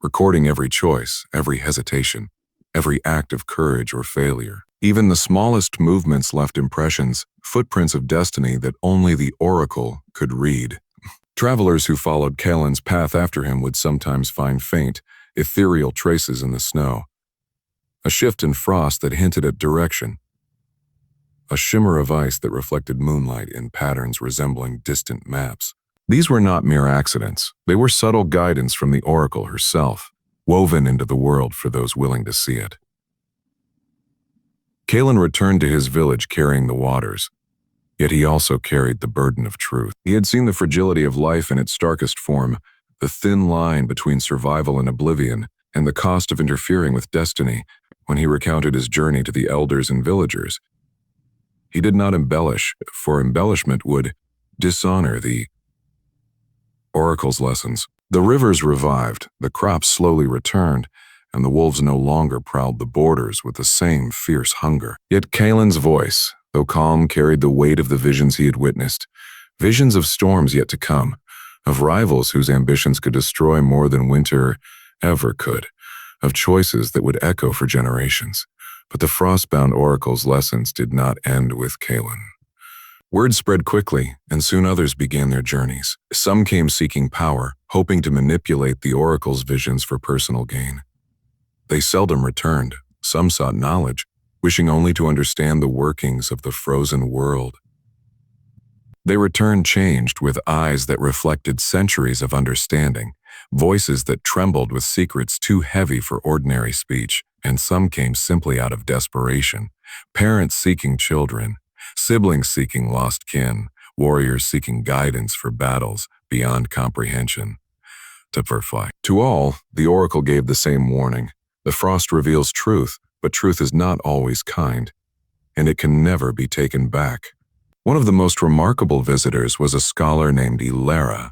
recording every choice, every hesitation, every act of courage or failure. Even the smallest movements left impressions, footprints of destiny that only the oracle could read. Travelers who followed Kalen's path after him would sometimes find faint, ethereal traces in the snow. A shift in frost that hinted at direction. A shimmer of ice that reflected moonlight in patterns resembling distant maps. These were not mere accidents. They were subtle guidance from the oracle herself, woven into the world for those willing to see it. Kalen returned to his village carrying the waters. Yet he also carried the burden of truth. He had seen the fragility of life in its starkest form, the thin line between survival and oblivion, and the cost of interfering with destiny when he recounted his journey to the elders and villagers. He did not embellish, for embellishment would dishonor the oracle's lessons. The rivers revived, the crops slowly returned, and the wolves no longer prowled the borders with the same fierce hunger. Yet Kalen's voice, though calm, carried the weight of the visions he had witnessed, visions of storms yet to come, of rivals whose ambitions could destroy more than winter ever could, of choices that would echo for generations. But the frostbound oracle's lessons did not end with Kalen. Word spread quickly, and soon others began their journeys. Some came seeking power, hoping to manipulate the oracle's visions for personal gain. They seldom returned. Some sought knowledge, wishing only to understand the workings of the frozen world. They returned changed, with eyes that reflected centuries of understanding, voices that trembled with secrets too heavy for ordinary speech, and some came simply out of desperation, parents seeking children, siblings seeking lost kin, warriors seeking guidance for battles beyond comprehension. To all, the oracle gave the same warning. The frost reveals truth, but truth is not always kind, and it can never be taken back. One of the most remarkable visitors was a scholar named Aurora,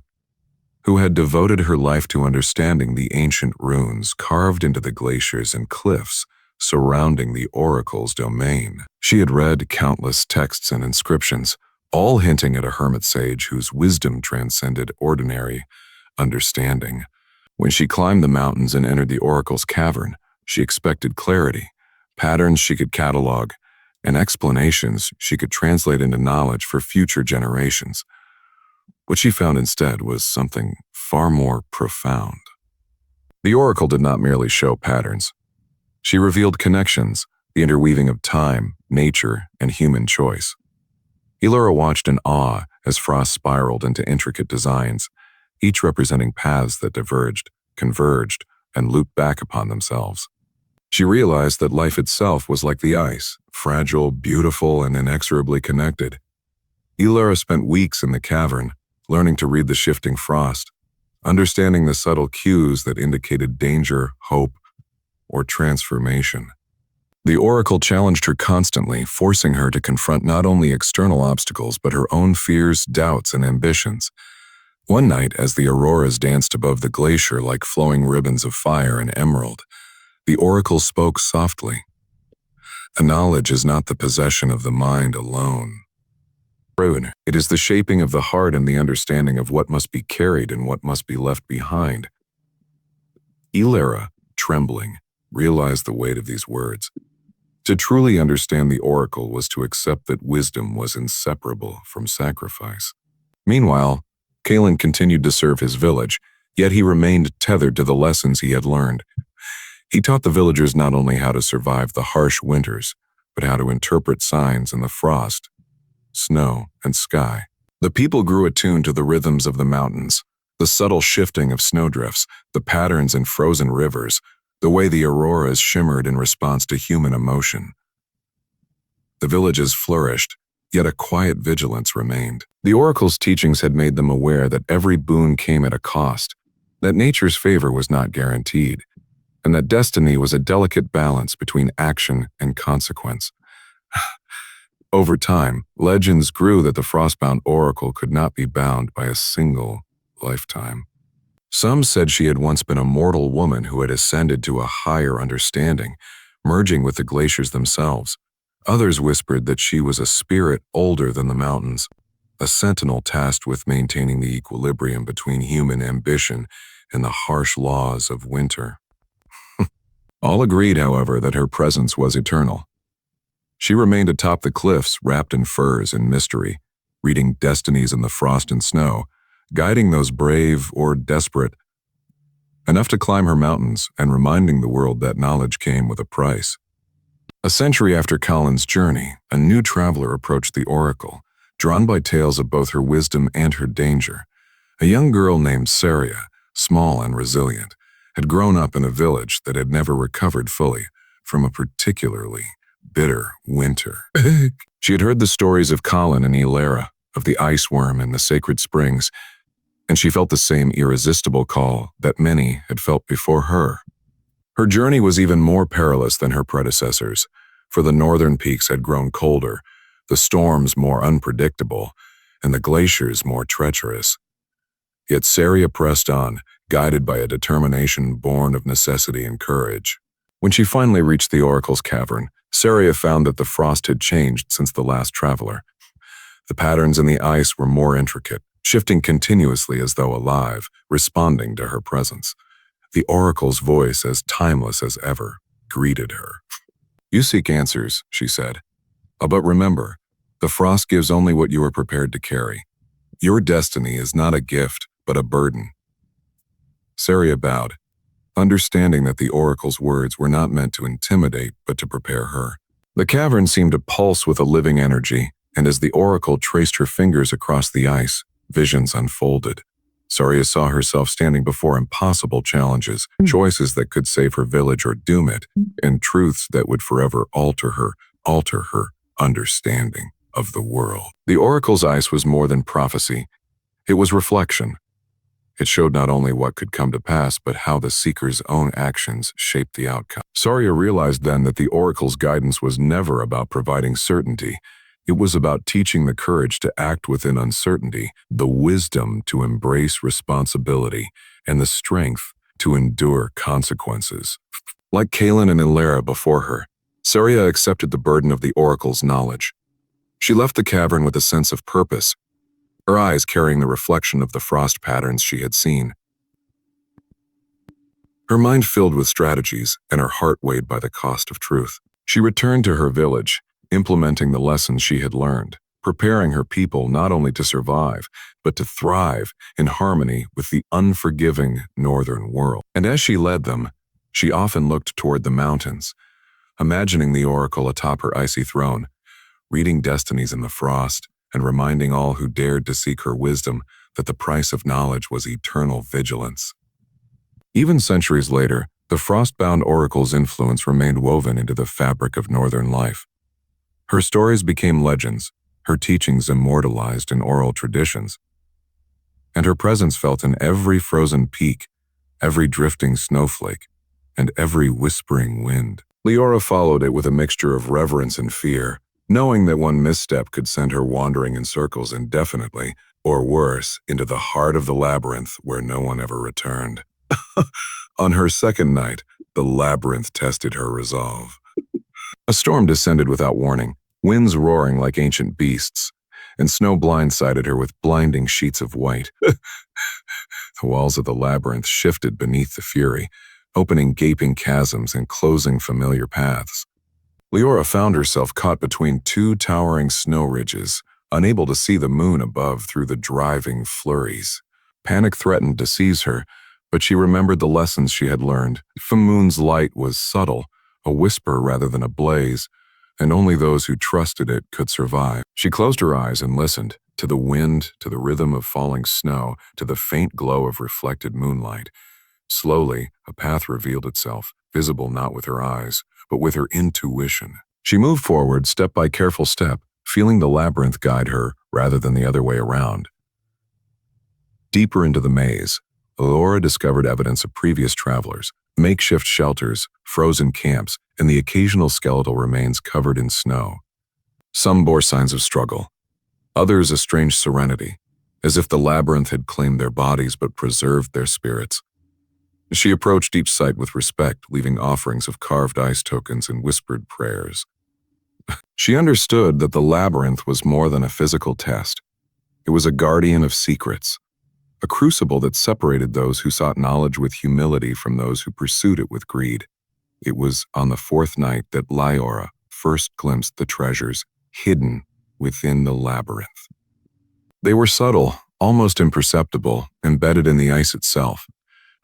who had devoted her life to understanding the ancient runes carved into the glaciers and cliffs surrounding the oracle's domain. She had read countless texts and inscriptions, all hinting at a hermit sage whose wisdom transcended ordinary understanding. When she climbed the mountains and entered the oracle's cavern, she expected clarity, patterns she could catalog, and explanations she could translate into knowledge for future generations. What she found instead was something far more profound. The oracle did not merely show patterns. She revealed connections, the interweaving of time, nature, and human choice. Aurora watched in awe as frost spiraled into intricate designs, each representing paths that diverged, converged, and looped back upon themselves. She realized that life itself was like the ice, fragile, beautiful, and inexorably connected. Aurora spent weeks in the cavern, learning to read the shifting frost, understanding the subtle cues that indicated danger, hope, or transformation. The oracle challenged her constantly, forcing her to confront not only external obstacles but her own fears, doubts, and ambitions. One night, as the auroras danced above the glacier like flowing ribbons of fire and emerald, the oracle spoke softly. "A knowledge is not the possession of the mind alone. It is the shaping of the heart and the understanding of what must be carried and what must be left behind." Aurora, trembling, realized the weight of these words. To truly understand the oracle was to accept that wisdom was inseparable from sacrifice. Meanwhile, Kalen continued to serve his village, yet he remained tethered to the lessons he had learned. He taught the villagers not only how to survive the harsh winters, but how to interpret signs in the frost, snow, and sky. The people grew attuned to the rhythms of the mountains, the subtle shifting of snowdrifts, the patterns in frozen rivers, the way the auroras shimmered in response to human emotion. The villages flourished, yet a quiet vigilance remained. The oracle's teachings had made them aware that every boon came at a cost, that nature's favor was not guaranteed, and that destiny was a delicate balance between action and consequence. Over time, legends grew that the frostbound oracle could not be bound by a single lifetime. Some said she had once been a mortal woman who had ascended to a higher understanding, merging with the glaciers themselves. Others whispered that she was a spirit older than the mountains, a sentinel tasked with maintaining the equilibrium between human ambition and the harsh laws of winter. All agreed, however, that her presence was eternal. She remained atop the cliffs, wrapped in furs and mystery, reading destinies in the frost and snow, guiding those brave or desperate enough to climb her mountains and reminding the world that knowledge came with a price. A century after Colin's journey, a new traveler approached the oracle, drawn by tales of both her wisdom and her danger. A young girl named Saria, small and resilient, had grown up in a village that had never recovered fully from a particularly bitter winter. She had heard the stories of Colin and Aurora, of the ice worm and the sacred springs, and she felt the same irresistible call that many had felt before her. Her journey was even more perilous than her predecessors, for the northern peaks had grown colder, the storms more unpredictable, and the glaciers more treacherous. Yet Saria pressed on, guided by a determination born of necessity and courage. When she finally reached the Oracle's cavern, Saria found that the frost had changed since the last traveler. The patterns in the ice were more intricate, shifting continuously as though alive, responding to her presence. The Oracle's voice, as timeless as ever, greeted her. "You seek answers," she said. "But remember, the frost gives only what you are prepared to carry. Your destiny is not a gift, but a burden." Saria bowed, understanding that the Oracle's words were not meant to intimidate, but to prepare her. The cavern seemed to pulse with a living energy, and as the Oracle traced her fingers across the ice, visions unfolded. Saria saw herself standing before impossible challenges, choices that could save her village or doom it, and truths that would forever alter her understanding of the world. The Oracle's ice was more than prophecy. It was reflection. It showed not only what could come to pass, but how the seeker's own actions shaped the outcome. Saria realized then that the Oracle's guidance was never about providing certainty. It was about teaching the courage to act within uncertainty, the wisdom to embrace responsibility, and the strength to endure consequences. Like Kalin and Aurora before her, Saria accepted the burden of the Oracle's knowledge. She left the cavern with a sense of purpose, her eyes carrying the reflection of the frost patterns she had seen. Her mind filled with strategies and her heart weighed by the cost of truth. She returned to her village, implementing the lessons she had learned, preparing her people not only to survive, but to thrive in harmony with the unforgiving northern world. And as she led them, she often looked toward the mountains, imagining the Oracle atop her icy throne, reading destinies in the frost, and reminding all who dared to seek her wisdom that the price of knowledge was eternal vigilance. Even centuries later, the frost-bound Oracle's influence remained woven into the fabric of northern life. Her stories became legends, her teachings immortalized in oral traditions, and her presence felt in every frozen peak, every drifting snowflake, and every whispering wind. Aurora followed it with a mixture of reverence and fear, knowing that one misstep could send her wandering in circles indefinitely, or worse, into the heart of the labyrinth where no one ever returned. On her second night, the labyrinth tested her resolve. A storm descended without warning, winds roaring like ancient beasts, and snow blindsided her with blinding sheets of white. The walls of the labyrinth shifted beneath the fury, opening gaping chasms and closing familiar paths. Aurora found herself caught between two towering snow ridges, unable to see the moon above through the driving flurries. Panic threatened to seize her, but she remembered the lessons she had learned. The moon's light was subtle, a whisper rather than a blaze, and only those who trusted it could survive. She closed her eyes and listened, to the wind, to the rhythm of falling snow, to the faint glow of reflected moonlight. Slowly, a path revealed itself, visible not with her eyes, but with her intuition. She moved forward step by careful step, feeling the labyrinth guide her rather than the other way around. Deeper into the maze, Aurora discovered evidence of previous travelers, makeshift shelters, frozen camps, and the occasional skeletal remains covered in snow. Some bore signs of struggle, others a strange serenity, as if the labyrinth had claimed their bodies but preserved their spirits. She approached each site with respect, leaving offerings of carved ice tokens and whispered prayers. She understood that the labyrinth was more than a physical test. It was a guardian of secrets, a crucible that separated those who sought knowledge with humility from those who pursued it with greed. It was on the fourth night that Aurora first glimpsed the treasures hidden within the labyrinth. They were subtle, almost imperceptible, embedded in the ice itself.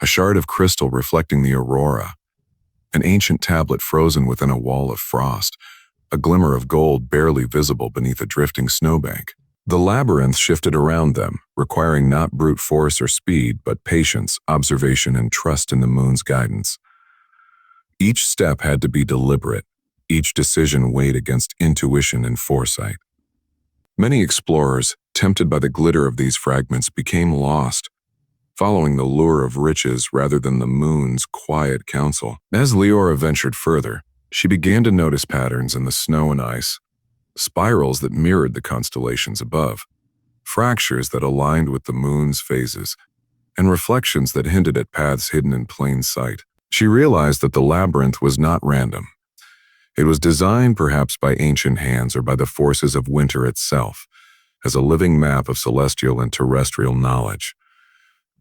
A shard of crystal reflecting the Aurora, an ancient tablet frozen within a wall of frost, a glimmer of gold barely visible beneath a drifting snowbank. The labyrinth shifted around them, requiring not brute force or speed, but patience, observation, and trust in the moon's guidance. Each step had to be deliberate, each decision weighed against intuition and foresight. Many explorers, tempted by the glitter of these fragments, became lost, following the lure of riches rather than the moon's quiet counsel. As Leora ventured further, she began to notice patterns in the snow and ice, spirals that mirrored the constellations above, fractures that aligned with the moon's phases, and reflections that hinted at paths hidden in plain sight. She realized that the labyrinth was not random. It was designed perhaps by ancient hands or by the forces of winter itself, as a living map of celestial and terrestrial knowledge.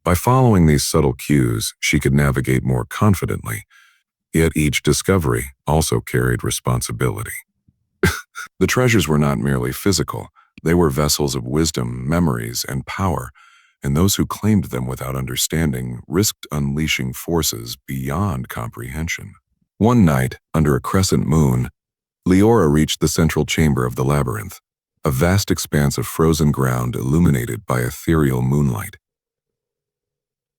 By following these subtle cues, she could navigate more confidently, yet each discovery also carried responsibility. The treasures were not merely physical, they were vessels of wisdom, memories, and power, and those who claimed them without understanding risked unleashing forces beyond comprehension. One night, under a crescent moon, Leora reached the central chamber of the labyrinth, a vast expanse of frozen ground illuminated by ethereal moonlight.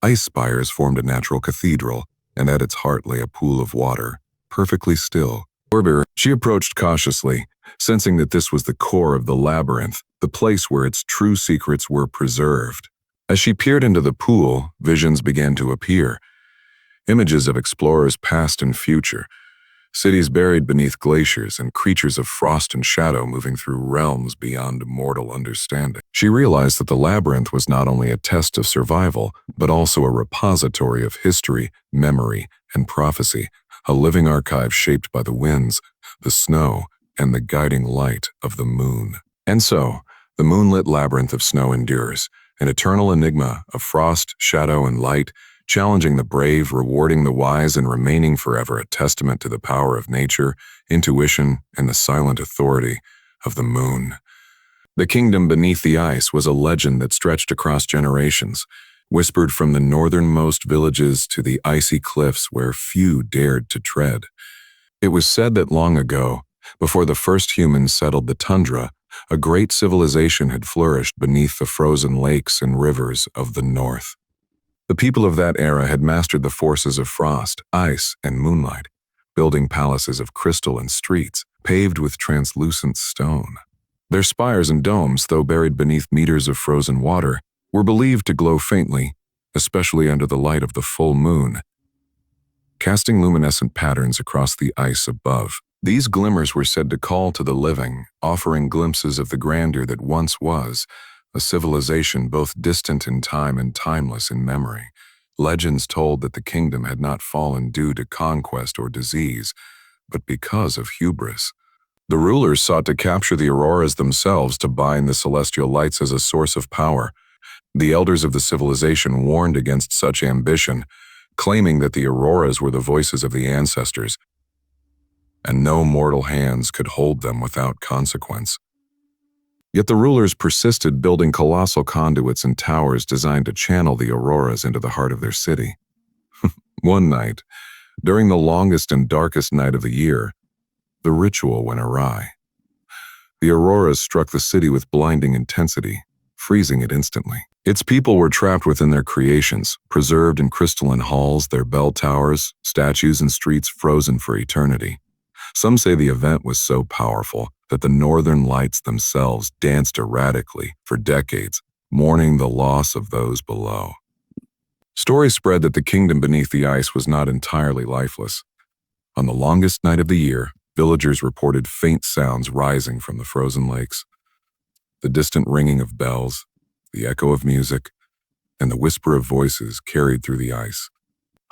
Ice spires formed a natural cathedral, and at its heart lay a pool of water, perfectly still. She approached cautiously, sensing that this was the core of the labyrinth, the place where its true secrets were preserved. As she peered into the pool, visions began to appear. Images of explorers past and future, cities buried beneath glaciers, and creatures of frost and shadow moving through realms beyond mortal understanding. She realized that the labyrinth was not only a test of survival, but also a repository of history, memory, and prophecy, a living archive shaped by the winds, the snow, and the guiding light of the moon. And so, the moonlit labyrinth of snow endures, an eternal enigma of frost, shadow, and light, challenging the brave, rewarding the wise, and remaining forever a testament to the power of nature, intuition, and the silent authority of the moon. The kingdom beneath the ice was a legend that stretched across generations, whispered from the northernmost villages to the icy cliffs where few dared to tread. It was said that long ago, before the first humans settled the tundra, a great civilization had flourished beneath the frozen lakes and rivers of the north. The people of that era had mastered the forces of frost, ice, and moonlight, building palaces of crystal and streets paved with translucent stone. Their spires and domes, though buried beneath meters of frozen water, were believed to glow faintly, especially under the light of the full moon, casting luminescent patterns across the ice above. These glimmers were said to call to the living, offering glimpses of the grandeur that once was, a civilization both distant in time and timeless in memory. Legends told that the kingdom had not fallen due to conquest or disease, but because of hubris. The rulers sought to capture the auroras themselves to bind the celestial lights as a source of power. The elders of the civilization warned against such ambition, claiming that the auroras were the voices of the ancestors, and no mortal hands could hold them without consequence. Yet the rulers persisted, building colossal conduits and towers designed to channel the auroras into the heart of their city. One night, during the longest and darkest night of the year, the ritual went awry. The auroras struck the city with blinding intensity, freezing it instantly. Its people were trapped within their creations, preserved in crystalline halls, their bell towers, statues, and streets frozen for eternity. Some say the event was so powerful that the northern lights themselves danced erratically for decades, mourning the loss of those below. Stories spread that the kingdom beneath the ice was not entirely lifeless. On the longest night of the year, villagers reported faint sounds rising from the frozen lakes. The distant ringing of bells, the echo of music, and the whisper of voices carried through the ice.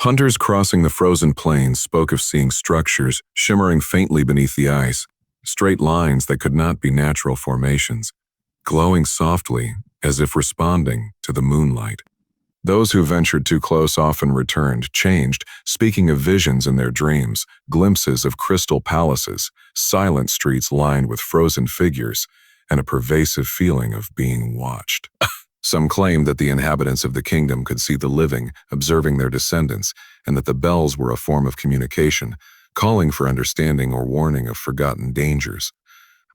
Hunters crossing the frozen plains spoke of seeing structures shimmering faintly beneath the ice, straight lines that could not be natural formations, glowing softly as if responding to the moonlight. Those who ventured too close often returned, changed, speaking of visions in their dreams, glimpses of crystal palaces, silent streets lined with frozen figures, and a pervasive feeling of being watched. Some claimed that the inhabitants of the kingdom could see the living, observing their descendants, and that the bells were a form of communication, calling for understanding or warning of forgotten dangers.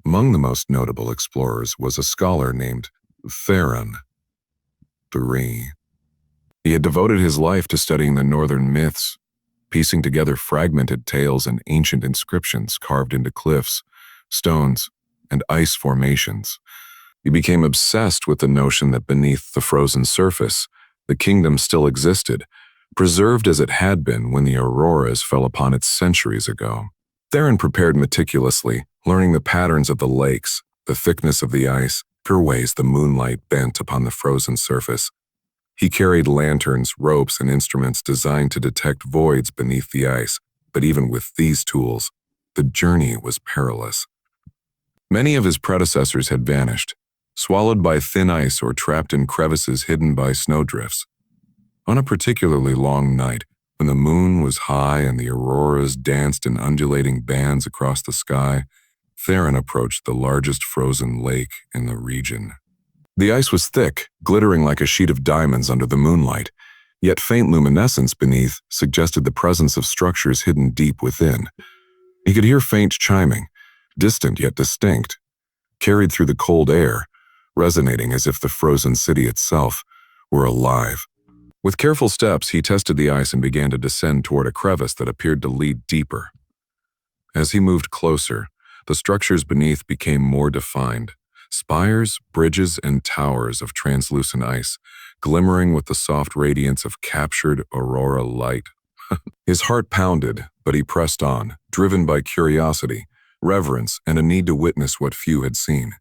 Among the most notable explorers was a scholar named Theron. He had devoted his life to studying the northern myths, piecing together fragmented tales and ancient inscriptions carved into cliffs, stones, and ice formations. He became obsessed with the notion that beneath the frozen surface, the kingdom still existed, preserved as it had been when the auroras fell upon it centuries ago. Theron prepared meticulously, learning the patterns of the lakes, the thickness of the ice, pure ways the moonlight bent upon the frozen surface. He carried lanterns, ropes, and instruments designed to detect voids beneath the ice, but even with these tools, the journey was perilous. Many of his predecessors had vanished, swallowed by thin ice or trapped in crevices hidden by snowdrifts. On a particularly long night, when the moon was high and the auroras danced in undulating bands across the sky, Theron approached the largest frozen lake in the region. The ice was thick, glittering like a sheet of diamonds under the moonlight, yet faint luminescence beneath suggested the presence of structures hidden deep within. He could hear faint chiming, distant yet distinct, carried through the cold air, resonating as if the frozen city itself were alive. With careful steps, he tested the ice and began to descend toward a crevice that appeared to lead deeper. As he moved closer, the structures beneath became more defined. Spires, bridges, and towers of translucent ice, glimmering with the soft radiance of captured aurora light. His heart pounded, but he pressed on, driven by curiosity, reverence, and a need to witness what few had seen.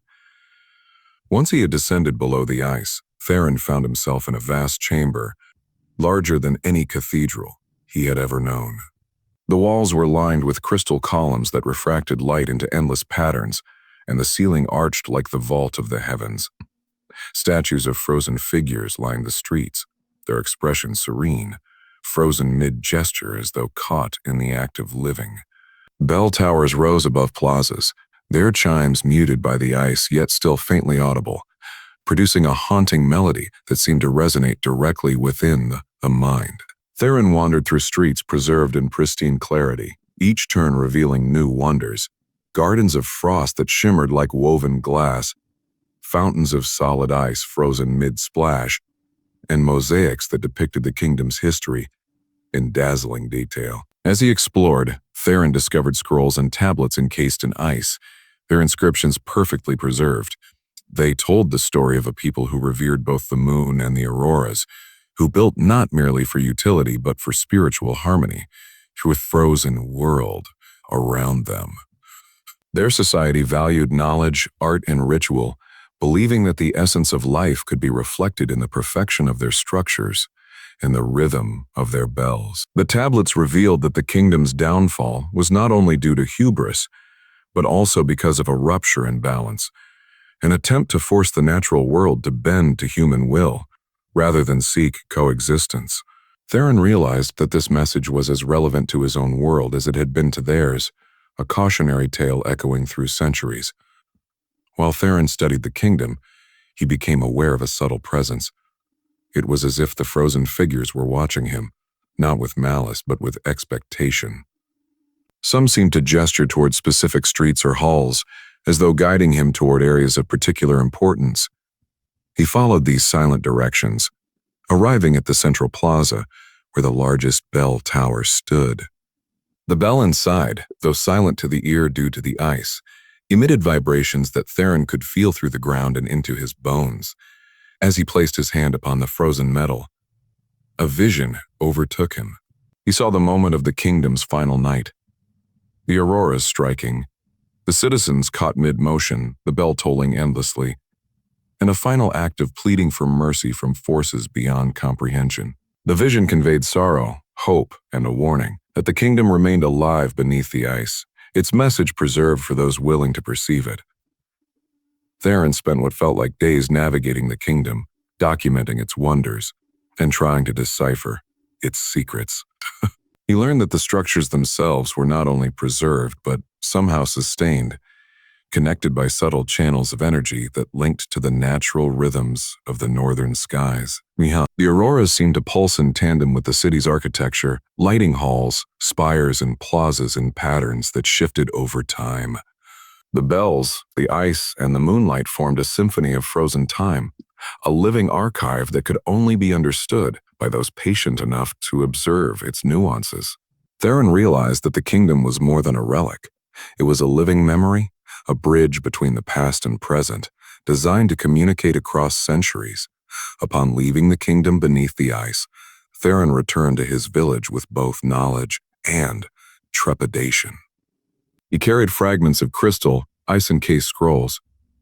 Once he had descended below the ice, Theron found himself in a vast chamber, larger than any cathedral he had ever known. The walls were lined with crystal columns that refracted light into endless patterns, and the ceiling arched like the vault of the heavens. Statues of frozen figures lined the streets, their expressions serene, frozen mid-gesture as though caught in the act of living. Bell towers rose above plazas, their chimes muted by the ice yet still faintly audible, producing a haunting melody that seemed to resonate directly within the mind. Theron wandered through streets preserved in pristine clarity, each turn revealing new wonders. Gardens of frost that shimmered like woven glass, fountains of solid ice frozen mid-splash, and mosaics that depicted the kingdom's history in dazzling detail. As he explored, Theron discovered scrolls and tablets encased in ice, their inscriptions perfectly preserved. They told the story of a people who revered both the moon and the auroras, who built not merely for utility but for spiritual harmony, to a frozen world around them. Their society valued knowledge, art, and ritual, believing that the essence of life could be reflected in the perfection of their structures and the rhythm of their bells. The tablets revealed that the kingdom's downfall was not only due to hubris, but also because of a rupture in balance, an attempt to force the natural world to bend to human will, rather than seek coexistence. Theron realized that this message was as relevant to his own world as it had been to theirs, a cautionary tale echoing through centuries. While Theron studied the kingdom, he became aware of a subtle presence. It was as if the frozen figures were watching him, not with malice but with expectation. Some seemed to gesture toward specific streets or halls, as though guiding him toward areas of particular importance. He followed these silent directions, arriving at the central plaza, where the largest bell tower stood. The bell inside, though silent to the ear due to the ice, emitted vibrations that Theron could feel through the ground and into his bones. As he placed his hand upon the frozen metal, a vision overtook him. He saw the moment of the kingdom's final night. The auroras striking, the citizens caught mid-motion, the bell tolling endlessly, and a final act of pleading for mercy from forces beyond comprehension. The vision conveyed sorrow, hope, and a warning that the kingdom remained alive beneath the ice, its message preserved for those willing to perceive it. Theron spent what felt like days navigating the kingdom, documenting its wonders, and trying to decipher its secrets. He learned that the structures themselves were not only preserved but somehow sustained, connected by subtle channels of energy that linked to the natural rhythms of the northern skies. The auroras seemed to pulse in tandem with the city's architecture, lighting halls, spires, and plazas in patterns that shifted over time. The bells, the ice, and the moonlight formed a symphony of frozen time, a living archive that could only be understood by those patient enough to observe its nuances. Theron realized that the kingdom was more than a relic. It was a living memory, a bridge between the past and present, designed to communicate across centuries. Upon leaving the kingdom beneath the ice, Theron returned to his village with both knowledge and trepidation. He carried fragments of crystal, ice-encased scrolls,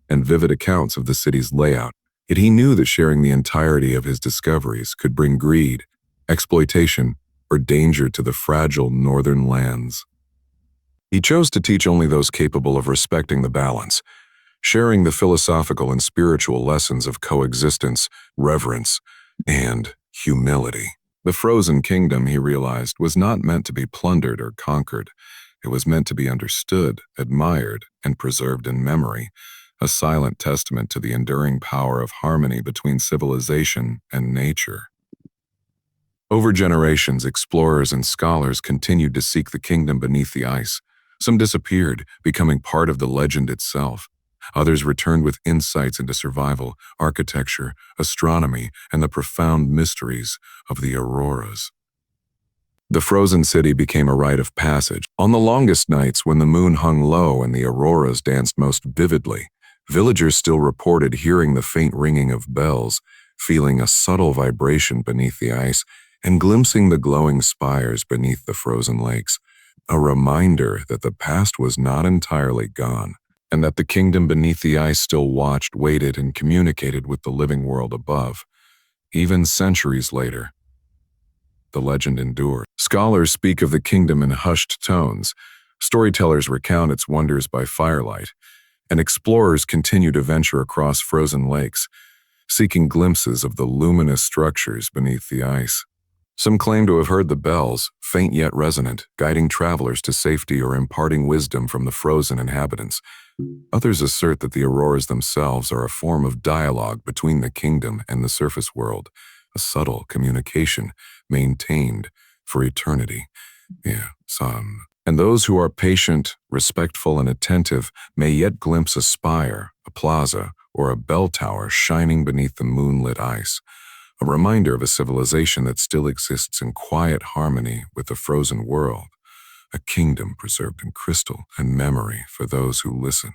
and vivid accounts of the city's layout, yet he knew that sharing the entirety of his discoveries could bring greed, exploitation, or danger to the fragile northern lands. He chose to teach only those capable of respecting the balance, sharing the philosophical and spiritual lessons of coexistence, reverence, and humility. The frozen kingdom, he realized, was not meant to be plundered or conquered. It was meant to be understood, admired, and preserved in memory, a silent testament to the enduring power of harmony between civilization and nature. Over generations, explorers and scholars continued to seek the kingdom beneath the ice. Some disappeared, becoming part of the legend itself. Others returned with insights into survival, architecture, astronomy, and the profound mysteries of the auroras. The frozen city became a rite of passage. On the longest nights, when the moon hung low and the auroras danced most vividly, villagers still reported hearing the faint ringing of bells, feeling a subtle vibration beneath the ice, and glimpsing the glowing spires beneath the frozen lakes, a reminder that the past was not entirely gone, and that the kingdom beneath the ice still watched, waited, and communicated with the living world above. Even centuries later, the legend endured. Scholars speak of the kingdom in hushed tones, storytellers recount its wonders by firelight, and explorers continue to venture across frozen lakes, seeking glimpses of the luminous structures beneath the ice. Some claim to have heard the bells, faint yet resonant, guiding travelers to safety or imparting wisdom from the frozen inhabitants. Others assert that the auroras themselves are a form of dialogue between the kingdom and the surface world, a subtle communication maintained for eternity. Some. And those who are patient, respectful, and attentive may yet glimpse a spire, a plaza, or a bell tower shining beneath the moonlit ice, a reminder of a civilization that still exists in quiet harmony with the frozen world, a kingdom preserved in crystal and memory for those who listen.